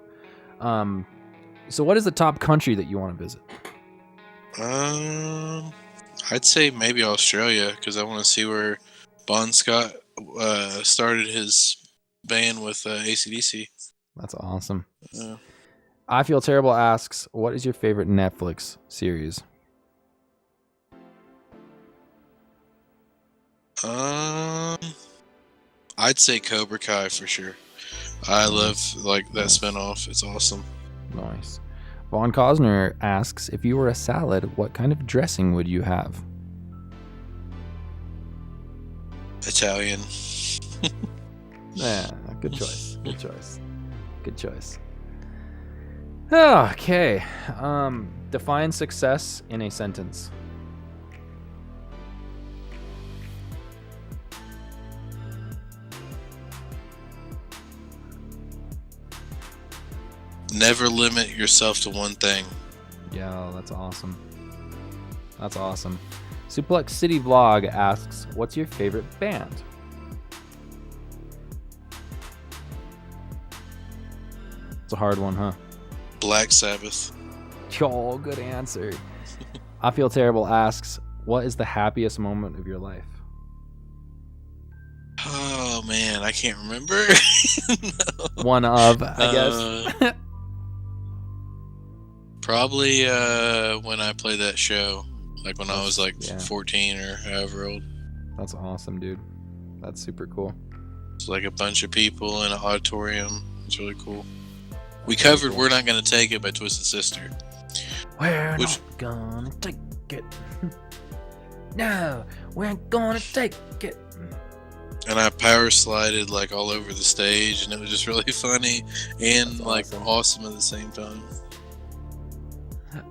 So what is the top country that you want to visit? I'd say maybe Australia, because I want to see where Bon Scott started his band with AC/DC. That's awesome. Yeah. I Feel Terrible asks, what is your favorite Netflix series? I'd say Cobra Kai for sure. I love like that spinoff. It's awesome. Nice. Vaughn Cosner asks, if you were a salad, what kind of dressing would you have? Italian. Yeah, good choice. Good choice. Good choice. Okay. Define success in a sentence. Never limit yourself to one thing. Yeah, that's awesome. That's awesome. Suplex City Vlog asks, what's your favorite band? It's a hard one, huh? Black Sabbath. Oh, good answer. I Feel Terrible asks, what is the happiest moment of your life? Oh man, I can't remember. No. One of, I guess. Probably when I played that show, like when I was like 14 or however old. That's awesome, dude. That's super cool. It's like a bunch of people in an auditorium. It's really cool. We covered "We're Not Gonna Take It" by Twisted Sister. We're not gonna take it. No, we ain't gonna take it. And I power slided like all over the stage, and it was just really funny and like awesome at the same time.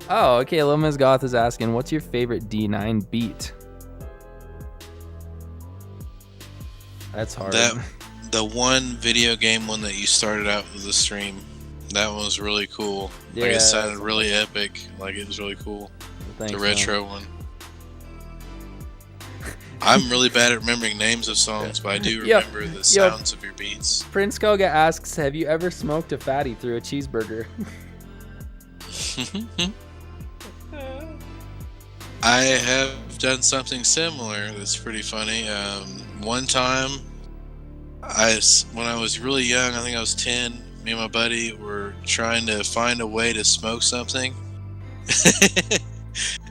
Oh, okay. Lil Miss Goth is asking, what's your favorite D9 beat? That's hard. The one video game one that you started out with the stream, that one was really cool. Yeah, like it sounded really epic. Like it was really cool. Thanks, the retro one. I'm really bad at remembering names of songs, but I do remember the sounds of your beats. Prince Koga asks, have you ever smoked a fatty through a cheeseburger? I have done something similar that's pretty funny. One time, when I was really young, I think I was 10, me and my buddy were trying to find a way to smoke something.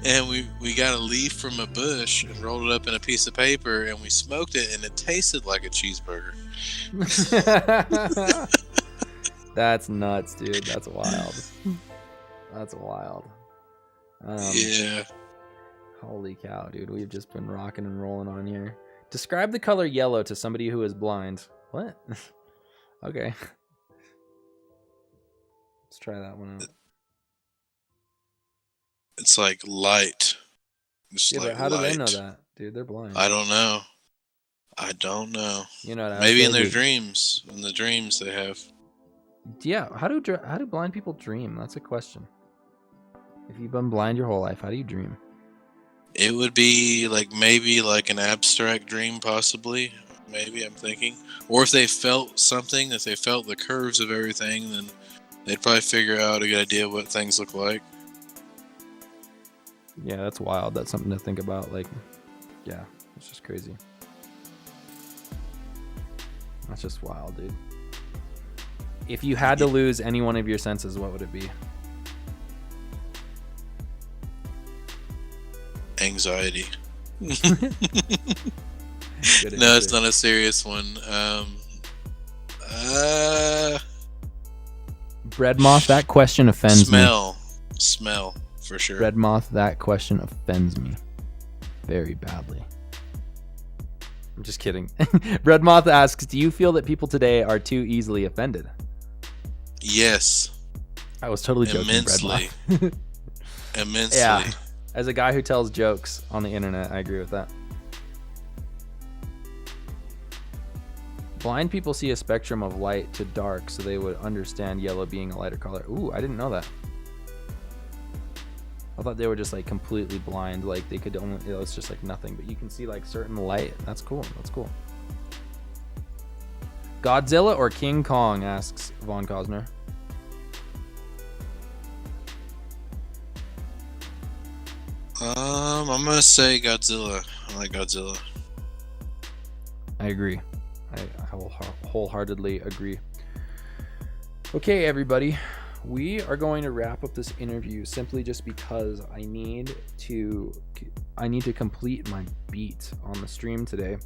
And we got a leaf from a bush and rolled it up in a piece of paper, and we smoked it, and it tasted like a cheeseburger. That's nuts, dude. That's wild. That's wild. Yeah. Holy cow, dude. We've just been rocking and rolling on here. Describe the color yellow to somebody who is blind. What? Okay. Let's try that one out. It's like light. Yeah, like but how do they know that? Dude, they're blind. I don't know. You know, maybe in their dreams. In the dreams they have. Yeah, how do blind people dream? That's a question. If you've been blind your whole life, how do you dream? It would be like maybe like an abstract dream, possibly. Maybe, I'm thinking. Or if they felt something, if they felt the curves of everything, then they'd probably figure out a good idea what things look like. Yeah, that's wild. That's something to think about. Like, yeah, it's just crazy. That's just wild, dude. If you had to lose any one of your senses, what would it be? Anxiety. No, it's not a serious one. Bread Moth, that question offends me. Smell. for sure. Red Moth, that question offends me very badly. I'm just kidding. Red Moth asks, do you feel that people today are too easily offended? Yes. I was totally joking, Immensely. Red Moth. Immensely. Yeah. As a guy who tells jokes on the internet, I agree with that. Blind people see a spectrum of light to dark, so they would understand yellow being a lighter color. Ooh, I didn't know that. I thought they were just like completely blind, like they could only, it's just like nothing, but you can see like certain light. That's cool. That's cool. Godzilla or King Kong, asks Von Cosner. I'm gonna say Godzilla. I like Godzilla. I agree. I will wholeheartedly agree. Okay, everybody. We are going to wrap up this interview simply just because I need to complete my beat on the stream today.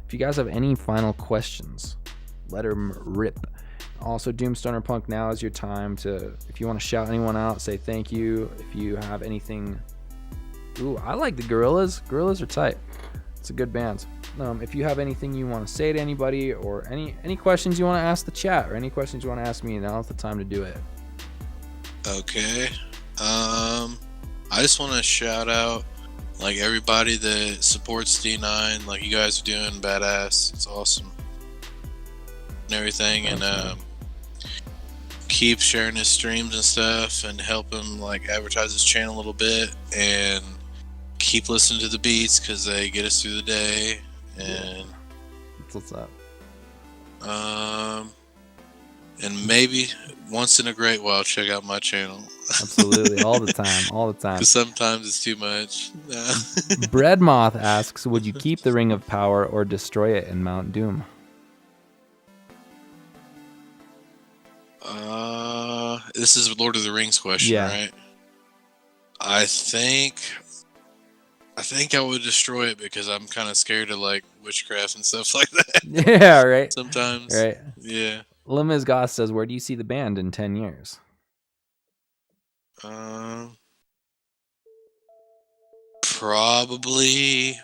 If you guys have any final questions, let them rip. Also, DoomStonerPunk, now is your time to, if you want to shout anyone out, say thank you. If you have anything, ooh, I like the Gorillas. Gorillas are tight. It's a good band. If you have anything you want to say to anybody, or any questions you want to ask the chat, or any questions you want to ask me, now's the time to do it. Okay. I just want to shout out like everybody that supports D9. Like, you guys are doing badass. It's awesome and everything. Thanks, and keep sharing his streams and stuff, and help him like advertise his channel a little bit, and keep listening to the beats because they get us through the day. And That's what's up. And maybe once in a great while, check out my channel. Absolutely, all the time. Because sometimes it's too much. Bread Moth asks, would you keep the Ring of Power or destroy it in Mount Doom? This is Lord of the Rings question, right? I think I would destroy it because I'm kind of scared of like witchcraft and stuff like that. Yeah, right. Sometimes. Right. Yeah. Limas Goss says, where do you see the band in 10 years? Probably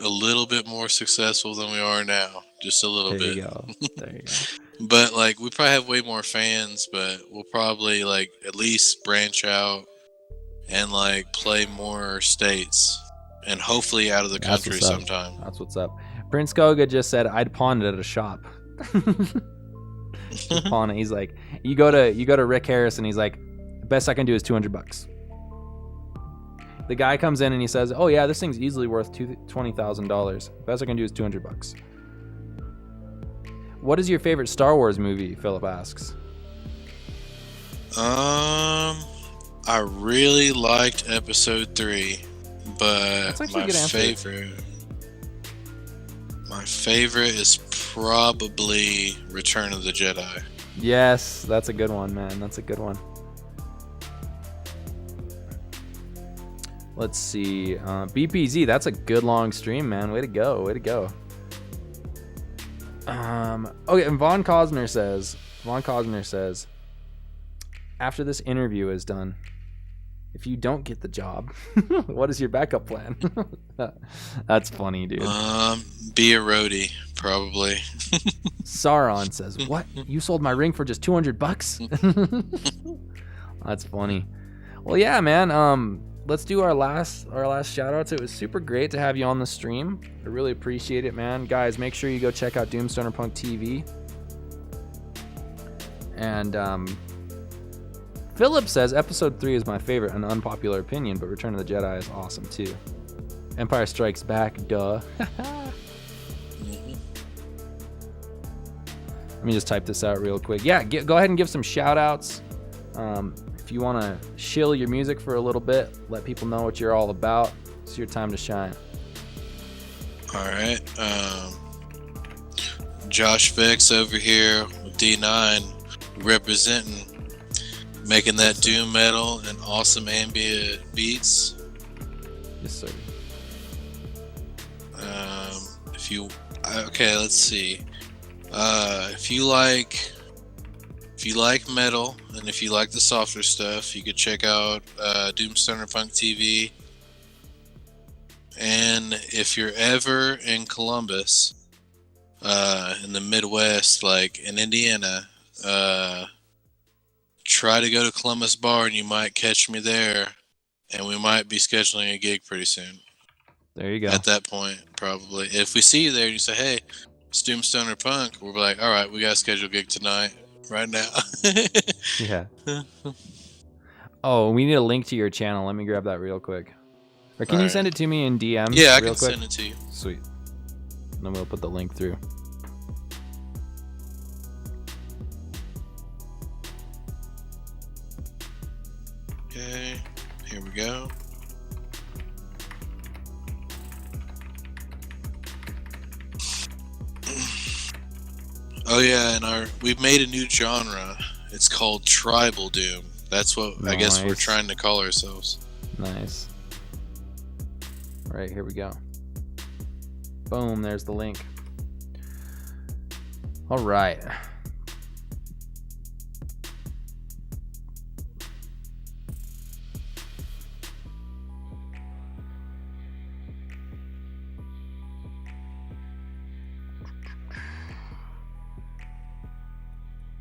a little bit more successful than we are now. Just a little bit. There you go. There you go. But like, we probably have way more fans, but we'll probably like at least branch out and like play more states, and hopefully out of the country sometime. That's what's up. Prince Koga just said, I'd pawn it at a shop. Pawn it. He's like, you go to Rick Harris, and he's like, best I can do is $200. The guy comes in and he says, oh yeah, this thing's easily worth $20,000. Best I can do is $200. What is your favorite Star Wars movie? Philip asks. I really liked Episode 3, but my favorite is probably Return of the Jedi. Yes, that's a good one, man. That's a good one. Let's see. BPZ, that's a good long stream, man. Way to go. Way to go. Okay, and Von Cosner says, after this interview is done, if you don't get the job, what is your backup plan? That's funny, dude. Be a roadie, probably. Sauron says, what? You sold my ring for just $200? That's funny. Well, yeah, man. Let's do our last shout outs. It was super great to have you on the stream. I really appreciate it, man. Guys, make sure you go check out DoomStonerPunk TV. And Philip says Episode 3 is my favorite, an unpopular opinion, but Return of the Jedi is awesome too. Empire Strikes Back, duh. Let me just type this out real quick. Yeah, go ahead and give some shout outs. If you want to shill your music for a little bit, let people know what you're all about. It's your time to shine. All right. Josh Vex over here with D9 representing, making that doom metal and awesome ambient beats. Yes, sir. Let's see. If you like if you like metal and if you like the softer stuff, you could check out DoomStonerPunk TV. And if you're ever in Columbus, in the Midwest, like in Indiana, try to go to Columbus Bar and you might catch me there, and we might be scheduling a gig pretty soon. There you go. At that point, probably. If we see you there and you say, hey, it's DoomStonerPunk, we'll be like, all right, we got to schedule a gig tonight, right now. Yeah. Oh, we need a link to your channel. Let me grab that real quick. Or can you send it to me in DM? Yeah, I real can quick? send it to you. Sweet. And then we'll put the link through. Okay, here we go. Oh yeah, and we've made a new genre. It's called Tribal Doom. That's what I guess we're trying to call ourselves. Nice. All right, here we go. Boom, there's the link. All right.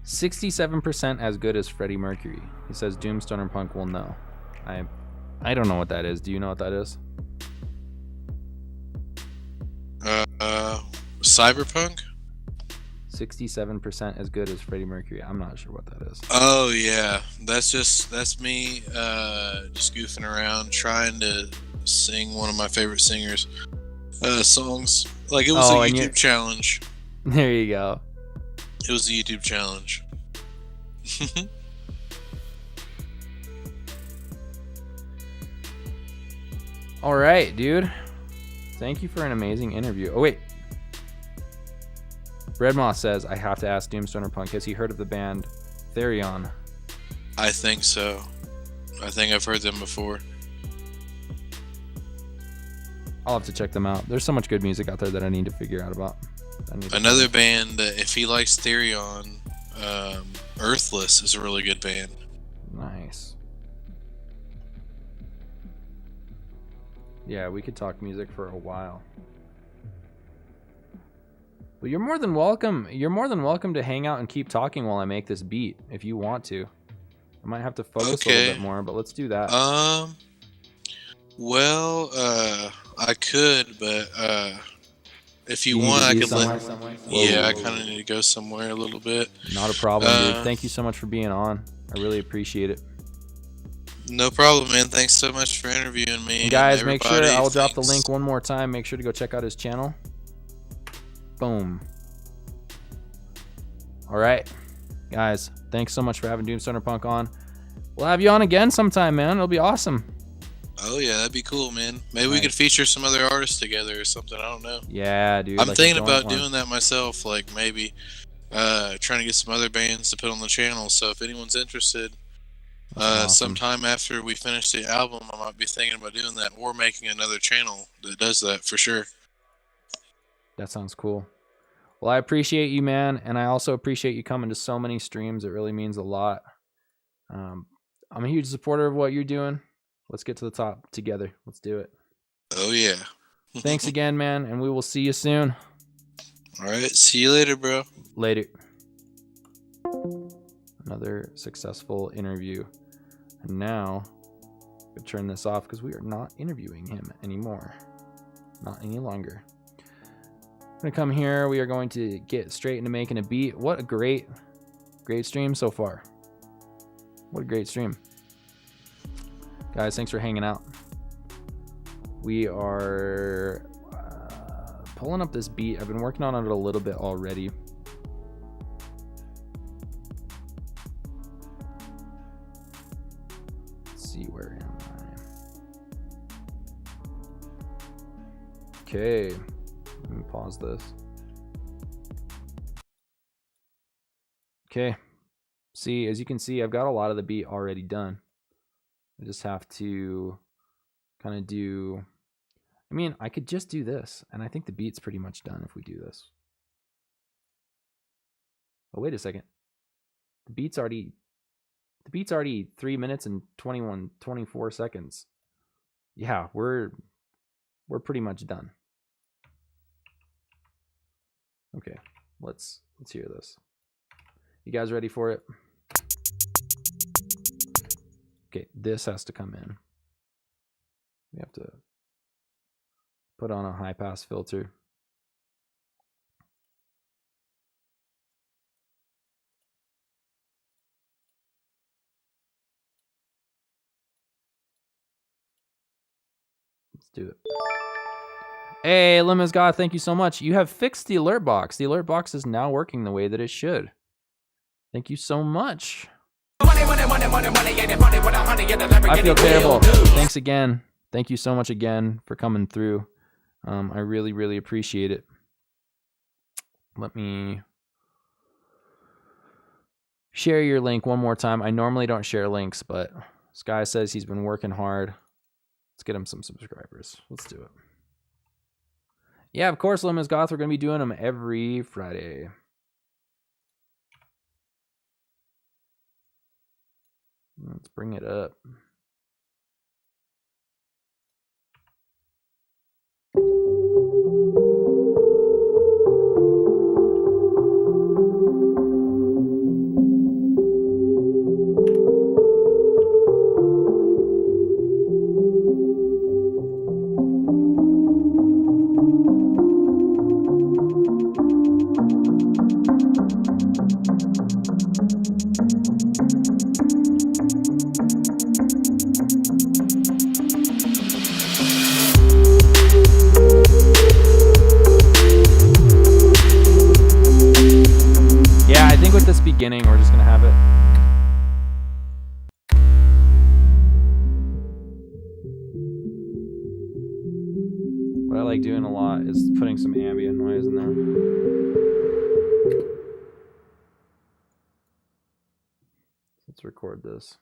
"67% as good as Freddie Mercury." He says DoomStonerPunk will know. I don't know what that is. Do you know what that is? Cyberpunk? 67% as good as Freddie Mercury. I'm not sure what that is. Oh yeah, that's me just goofing around trying to sing one of my favorite singers' songs. Like it was a YouTube challenge. There you go. It was a YouTube challenge. All right, dude. Thank you for an amazing interview. Oh, wait. Red Moss says, I have to ask DoomStonerPunk, has he heard of the band Therion? I think so. I think I've heard them before. I'll have to check them out. There's so much good music out there that I need to figure out about. Another band that, if he likes Therion, Earthless is a really good band. Nice. Yeah, we could talk music for a while. But you're more than welcome. You're more than welcome to hang out and keep talking while I make this beat, if you want to. I might have to focus a little bit more, but let's do that. Well, I could, but if you want, I could somewhere? Yeah, I kind of need to go somewhere a little bit. Not a problem, dude. Thank you so much for being on. I really appreciate it. No problem, man. Thanks so much for interviewing me. And guys, make sure, I'll drop the link one more time. Make sure to go check out his channel. Boom. All right, guys, thanks so much for having DoomStonerPunk on. We'll have you on again sometime, man. It'll be awesome. Oh yeah, that'd be cool, man. Maybe we could feature some other artists together or something. I don't know. Yeah, dude. I'm thinking about doing that myself. Like maybe trying to get some other bands to put on the channel. So if anyone's interested, sometime after we finish the album, I might be thinking about doing that or making another channel that does that for sure. That sounds cool. Well, I appreciate you, man, and I also appreciate you coming to so many streams. It really means a lot. I'm a huge supporter of what you're doing. Let's get to the top together. Let's do it. Oh, yeah. Thanks again, man, and we will see you soon. All right. See you later, bro. Later. Another successful interview. And now, I'm going to turn this off because we are not interviewing him anymore. Not any longer. I'm going to come here. We are going to get straight into making a beat. What a great stream so far. What a great stream. Guys, thanks for hanging out. We are pulling up this beat. I've been working on it a little bit already. Let's see, where am I? Okay, let me pause this. Okay, see, as you can see, I've got a lot of the beat already done. I just have to kind of do, I mean, I could just do this, and I think the beat's pretty much done if we do this. Oh, wait a second. The beat's already 3 minutes and 24 seconds. Yeah, we're pretty much done. Okay, let's hear this. You guys ready for it? Okay, this has to come in. We have to put on a high pass filter. Let's do it. Hey, Lemons God, thank you so much. You have fixed the alert box. The alert box is now working the way that it should. Thank you so much. I feel terrible. Thanks again. Thank you so much again for coming through. I really, really appreciate it. Let me share your link one more time. I normally don't share links, but Sky says he's been working hard. Let's get him some subscribers. Let's do it. Yeah, of course, Lemons Goth. We're going to be doing them every Friday. Let's bring it up. Beginning, we're just gonna have it. What I like doing a lot is putting some ambient noise in there. Let's record this.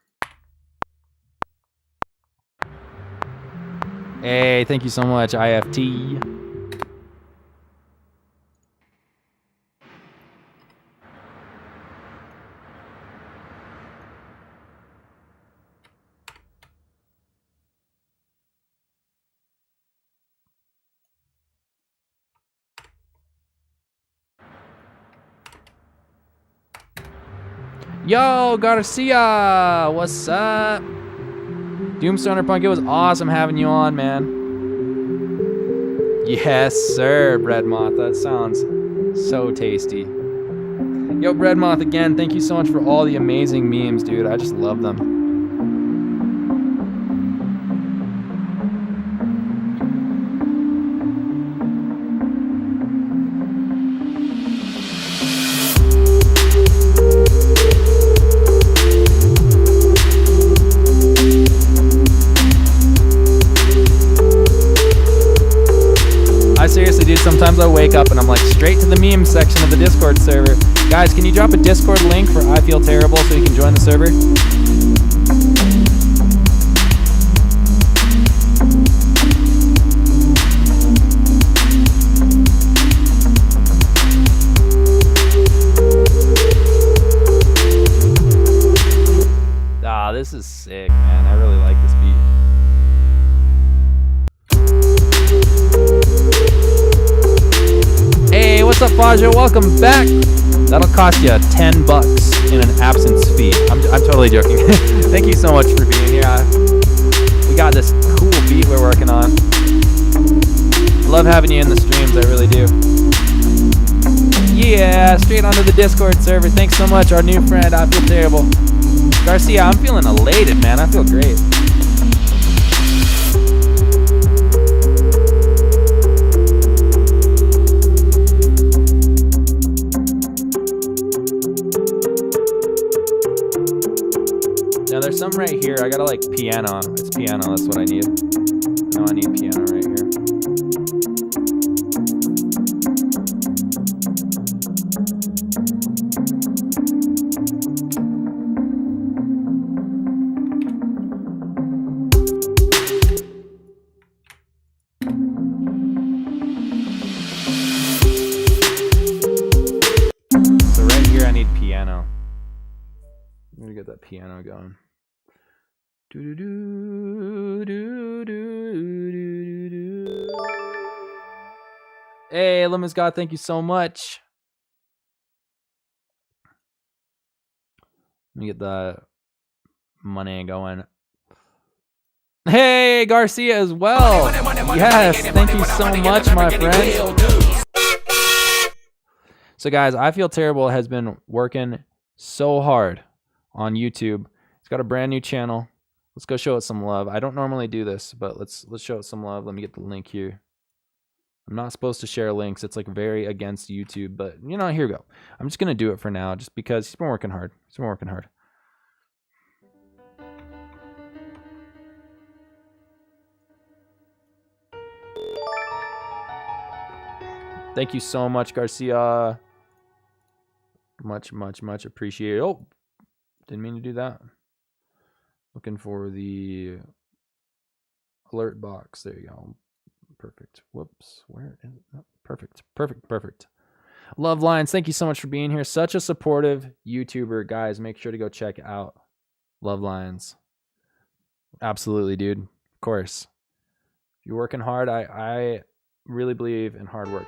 Hey, thank you so much, IFT. Yo, Garcia, what's up? DoomStonerPunk, it was awesome having you on, man. Yes, sir, Bread Moth. That sounds so tasty. Yo, Bread Moth, again, thank you so much for all the amazing memes, dude. I just love them. Seriously, dude, sometimes I wake up and I'm like straight to the meme section of the Discord server. Guys, can you drop a Discord link for I Feel Terrible so you can join the server? Ah, this is sick, man. I really like this beat. Hey, what's up, Faja? Welcome back. That'll cost you $10 in an absence fee. I'm totally joking. Thank you so much for being here. We got this cool beat we're working on. Love having you in the streams, I really do. Yeah, straight onto the Discord server. Thanks so much, our new friend. I feel terrible. Garcia, I'm feeling elated, man. I feel great. Now there's some right here. I gotta like piano. It's piano, that's what I need. No, I need piano right here. So right here I need piano. Let me get that piano going. Do do do do do do do. Hey, Lemon Scott, thank you so much. Let me get the money going. Hey, Garcia as well. Yes, thank you so much, my friend. So, guys, I Feel Terrible has been working so hard on YouTube. It's got a brand new channel. Let's go show it some love. I don't normally do this, but let's show it some love. Let me get the link here. I'm not supposed to share links. It's like very against YouTube, but you know, here we go. I'm just gonna do it for now, just because he's been working hard. He's been working hard. Thank you so much, Garcia. Much, much, much appreciated. Oh, didn't mean to do that. Looking for the alert box. There you go. Perfect. Whoops. Where is it? Oh, perfect. Perfect. Perfect. Love Lines, thank you so much for being here. Such a supportive YouTuber. Guys, make sure to go check out Love Lines. Absolutely, dude. Of course. If you're working hard, I really believe in hard work.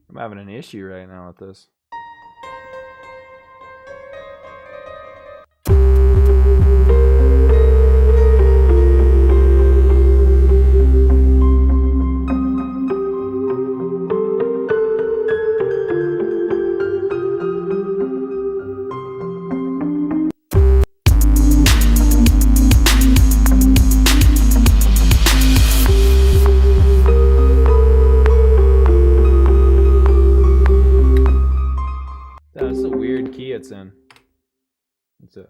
I'm having an issue right now with this. That's a weird key it's in. That's it.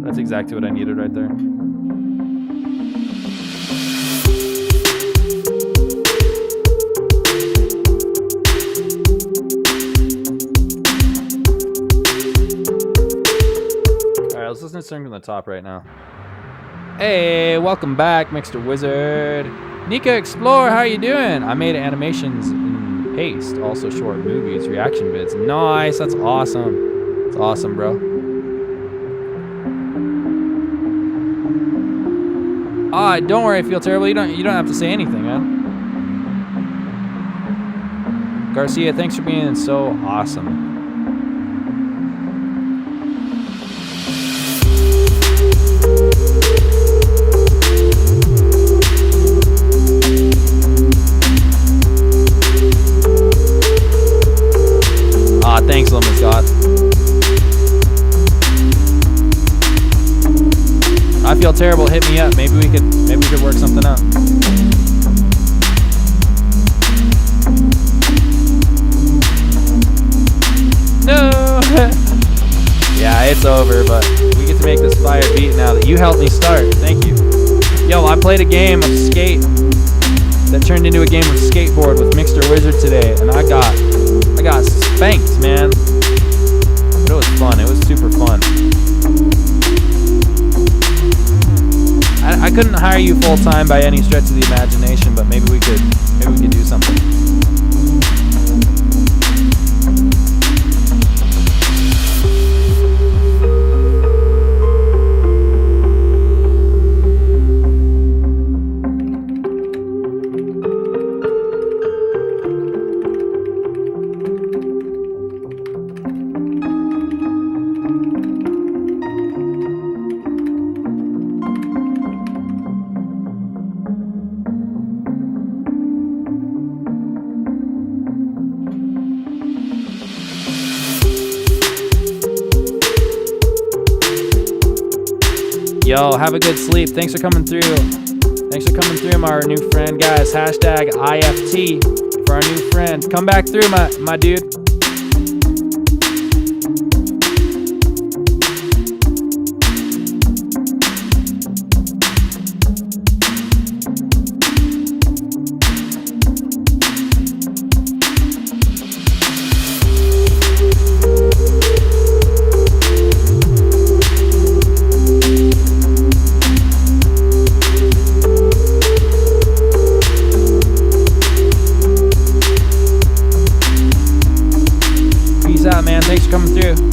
That's exactly what I needed right there. All right, let's listen to something from the top right now. Hey, welcome back, Mr. Wizard. Nika Explore, how are you doing? I made animations in Paste, also short movies, reaction vids. Nice, that's awesome. That's awesome, bro. Ah, don't worry, I feel terrible. You don't have to say anything, man. Garcia, thanks for being so awesome. Ah, thanks, Lemon Scott. I feel terrible. Hit me up. Maybe we could work something out. No. Yeah, it's over, but we get to make this fire beat now that you helped me start. Thank you. Yo, I played a game of skate that turned into a game of skateboard with Mixter Wizard today, and I got spanked, man. But it was fun. It was super fun. I couldn't hire you full time by any stretch of the imagination, but maybe we could do something. Yo, have a good sleep. Thanks for coming through. Thanks for coming through, my new friend, guys. Hashtag IFT for our new friend. Come back through, my dude. Thanks for coming through.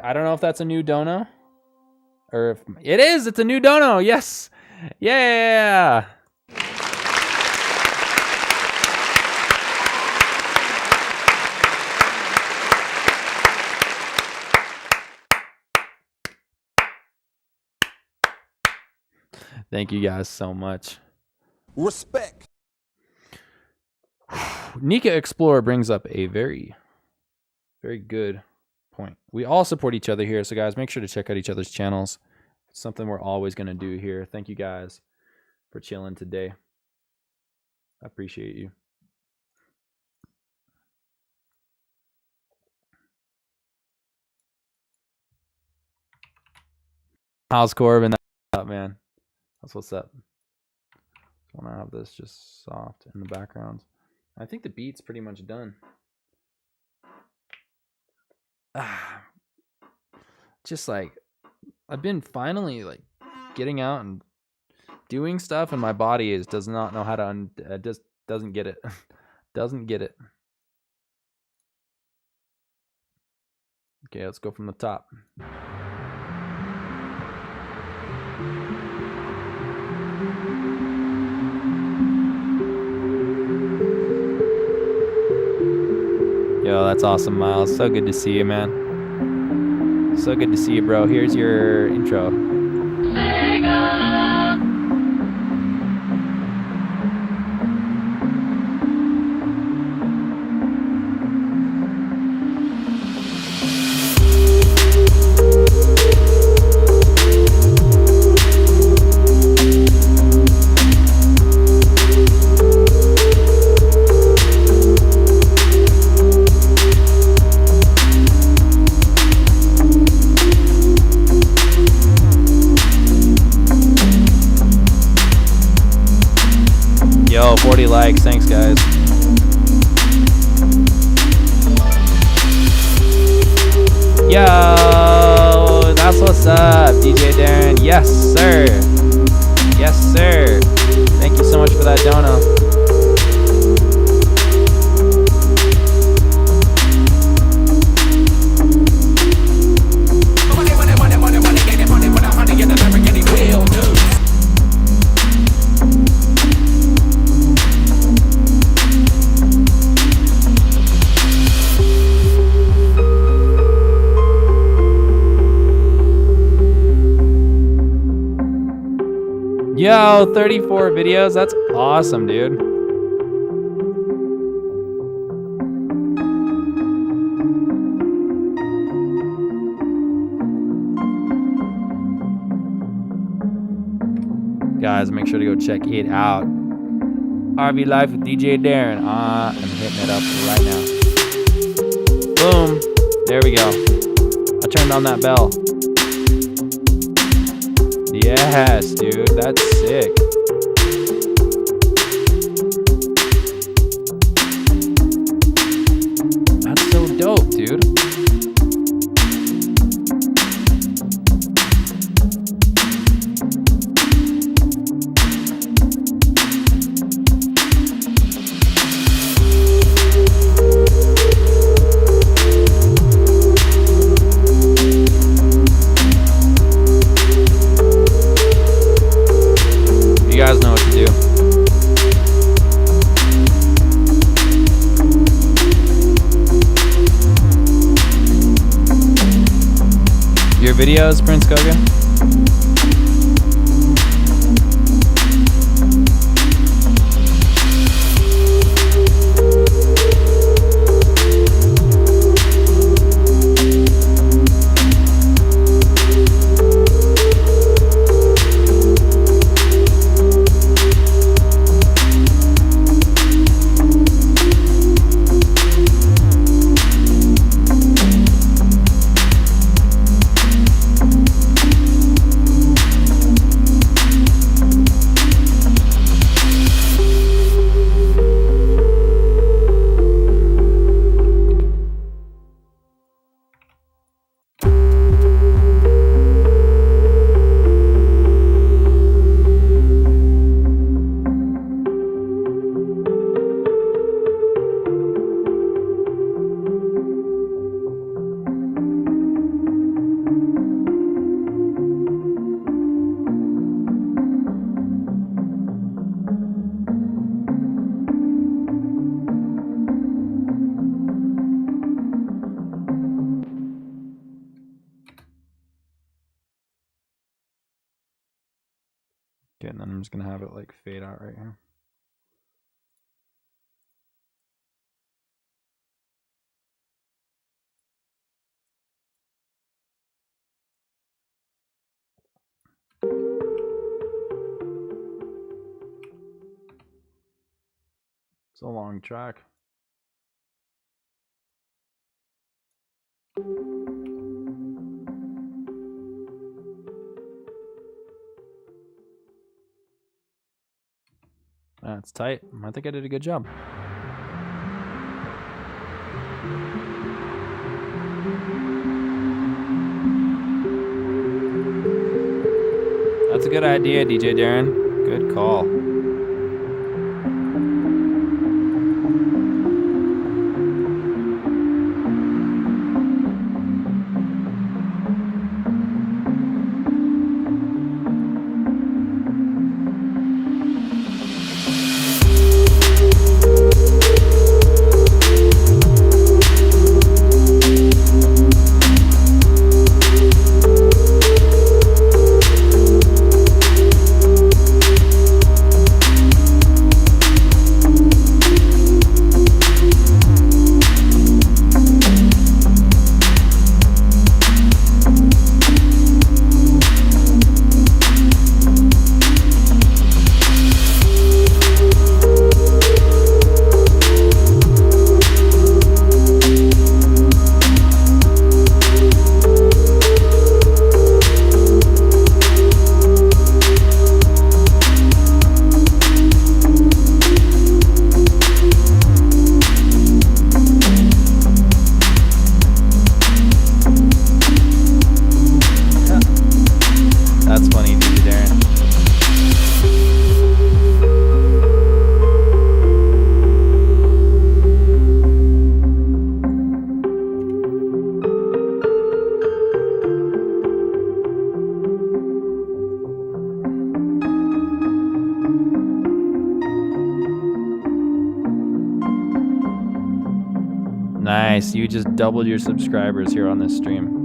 I don't know if that's a new dono, or if it is. It's a new dono. Yes, yeah. Thank you guys so much. Respect. Nika Explorer brings up a very, very good point. We all support each other here, so guys, make sure to check out each other's channels. It's something we're always going to do here. Thank you guys for chilling today. I appreciate you. How's Corbin? That's what's up, man. That's what's up. I want to have this just soft in the background. I think the beat's pretty much done. Just like I've been finally like getting out and doing stuff, and my body does not know how to just doesn't get it. Doesn't get it. Okay, let's go from the top. Yo, that's awesome, Miles. So good to see you, man. So good to see you, bro. Here's your intro. Yo, 40 likes. Thanks, guys. Yo, that's what's up, DJ Darren. Yes, sir. Yes, sir. Thank you so much for that dono. Yo, 34 videos. That's awesome, dude. Guys, make sure to go check it out. RV Life with DJ Darren. I'm hitting it up right now. Boom. There we go. I turned on that bell. Yes, dude, that's sick. That's so dope, dude. You guys know what to do. Your videos, Prince Koga? and then I'm just gonna have it like fade out right here. It's a long track. That's tight. I think I did a good job. That's a good idea, DJ Darren. Good call. That's funny, DJ Darren. Nice, you just doubled your subscribers here on this stream.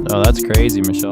Oh, that's crazy, Michelle.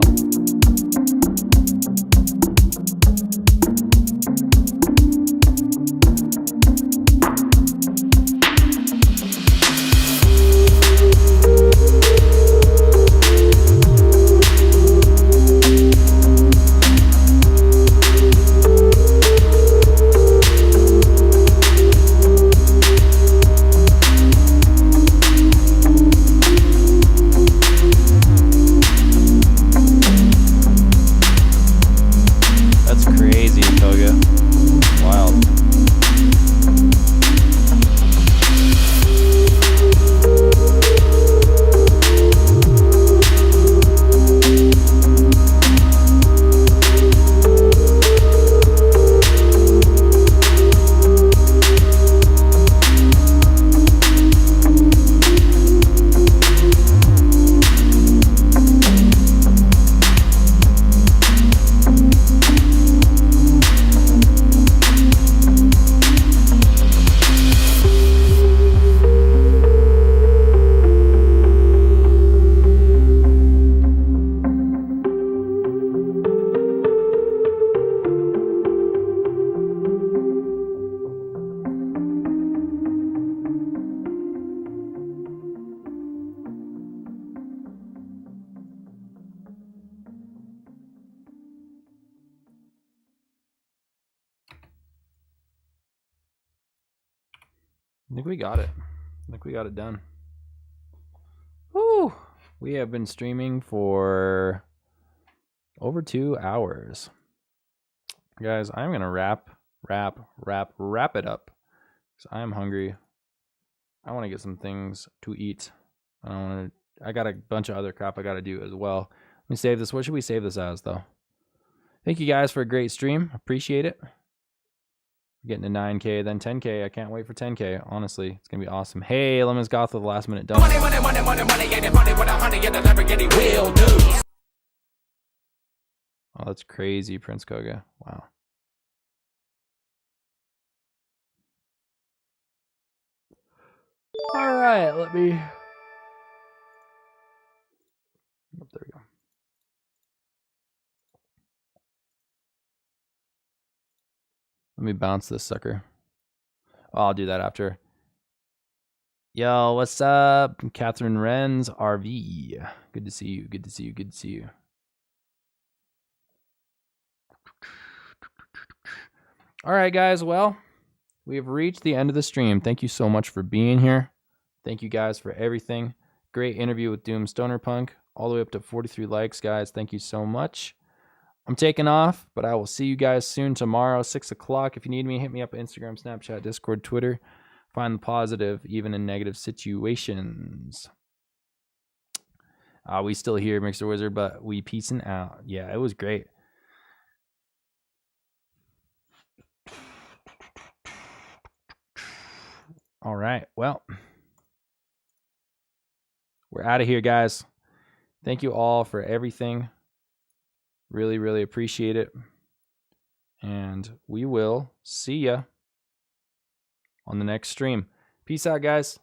I think we got it. I think we got it done. Woo! We have been streaming for over 2 hours. Guys, I'm going to wrap it up. Because I'm hungry. I want to get some things to eat. I got a bunch of other crap I got to do as well. Let me save this. What should we save this as, though? Thank you guys for a great stream. Appreciate it. We're getting to 9K, then 10K. I can't wait for 10K. Honestly, it's going to be awesome. Hey, Lemons Goth with the last minute donut. Money, money, money, money, money, ain't it funny with a honey and a Lamborghini will do. Oh, that's crazy, Prince Koga. Wow. All right, let me... Oh, there we go. Let me bounce this sucker. Oh, I'll do that after. Yo, what's up? Catherine Renz, RV. Good to see you. Good to see you. Good to see you. All right, guys. Well, we have reached the end of the stream. Thank you so much for being here. Thank you guys for everything. Great interview with DoomStonerPunk. All the way up to 43 likes, guys. Thank you so much. I'm taking off, but I will see you guys soon tomorrow, 6 o'clock. If you need me, hit me up on Instagram, Snapchat, Discord, Twitter. Find the positive, even in negative situations. We still here, Mixer Wizard, but we peacing out. Yeah, it was great. All right, well, we're out of here, guys. Thank you all for everything. Really, really appreciate it. And we will see ya on the next stream. Peace out, guys.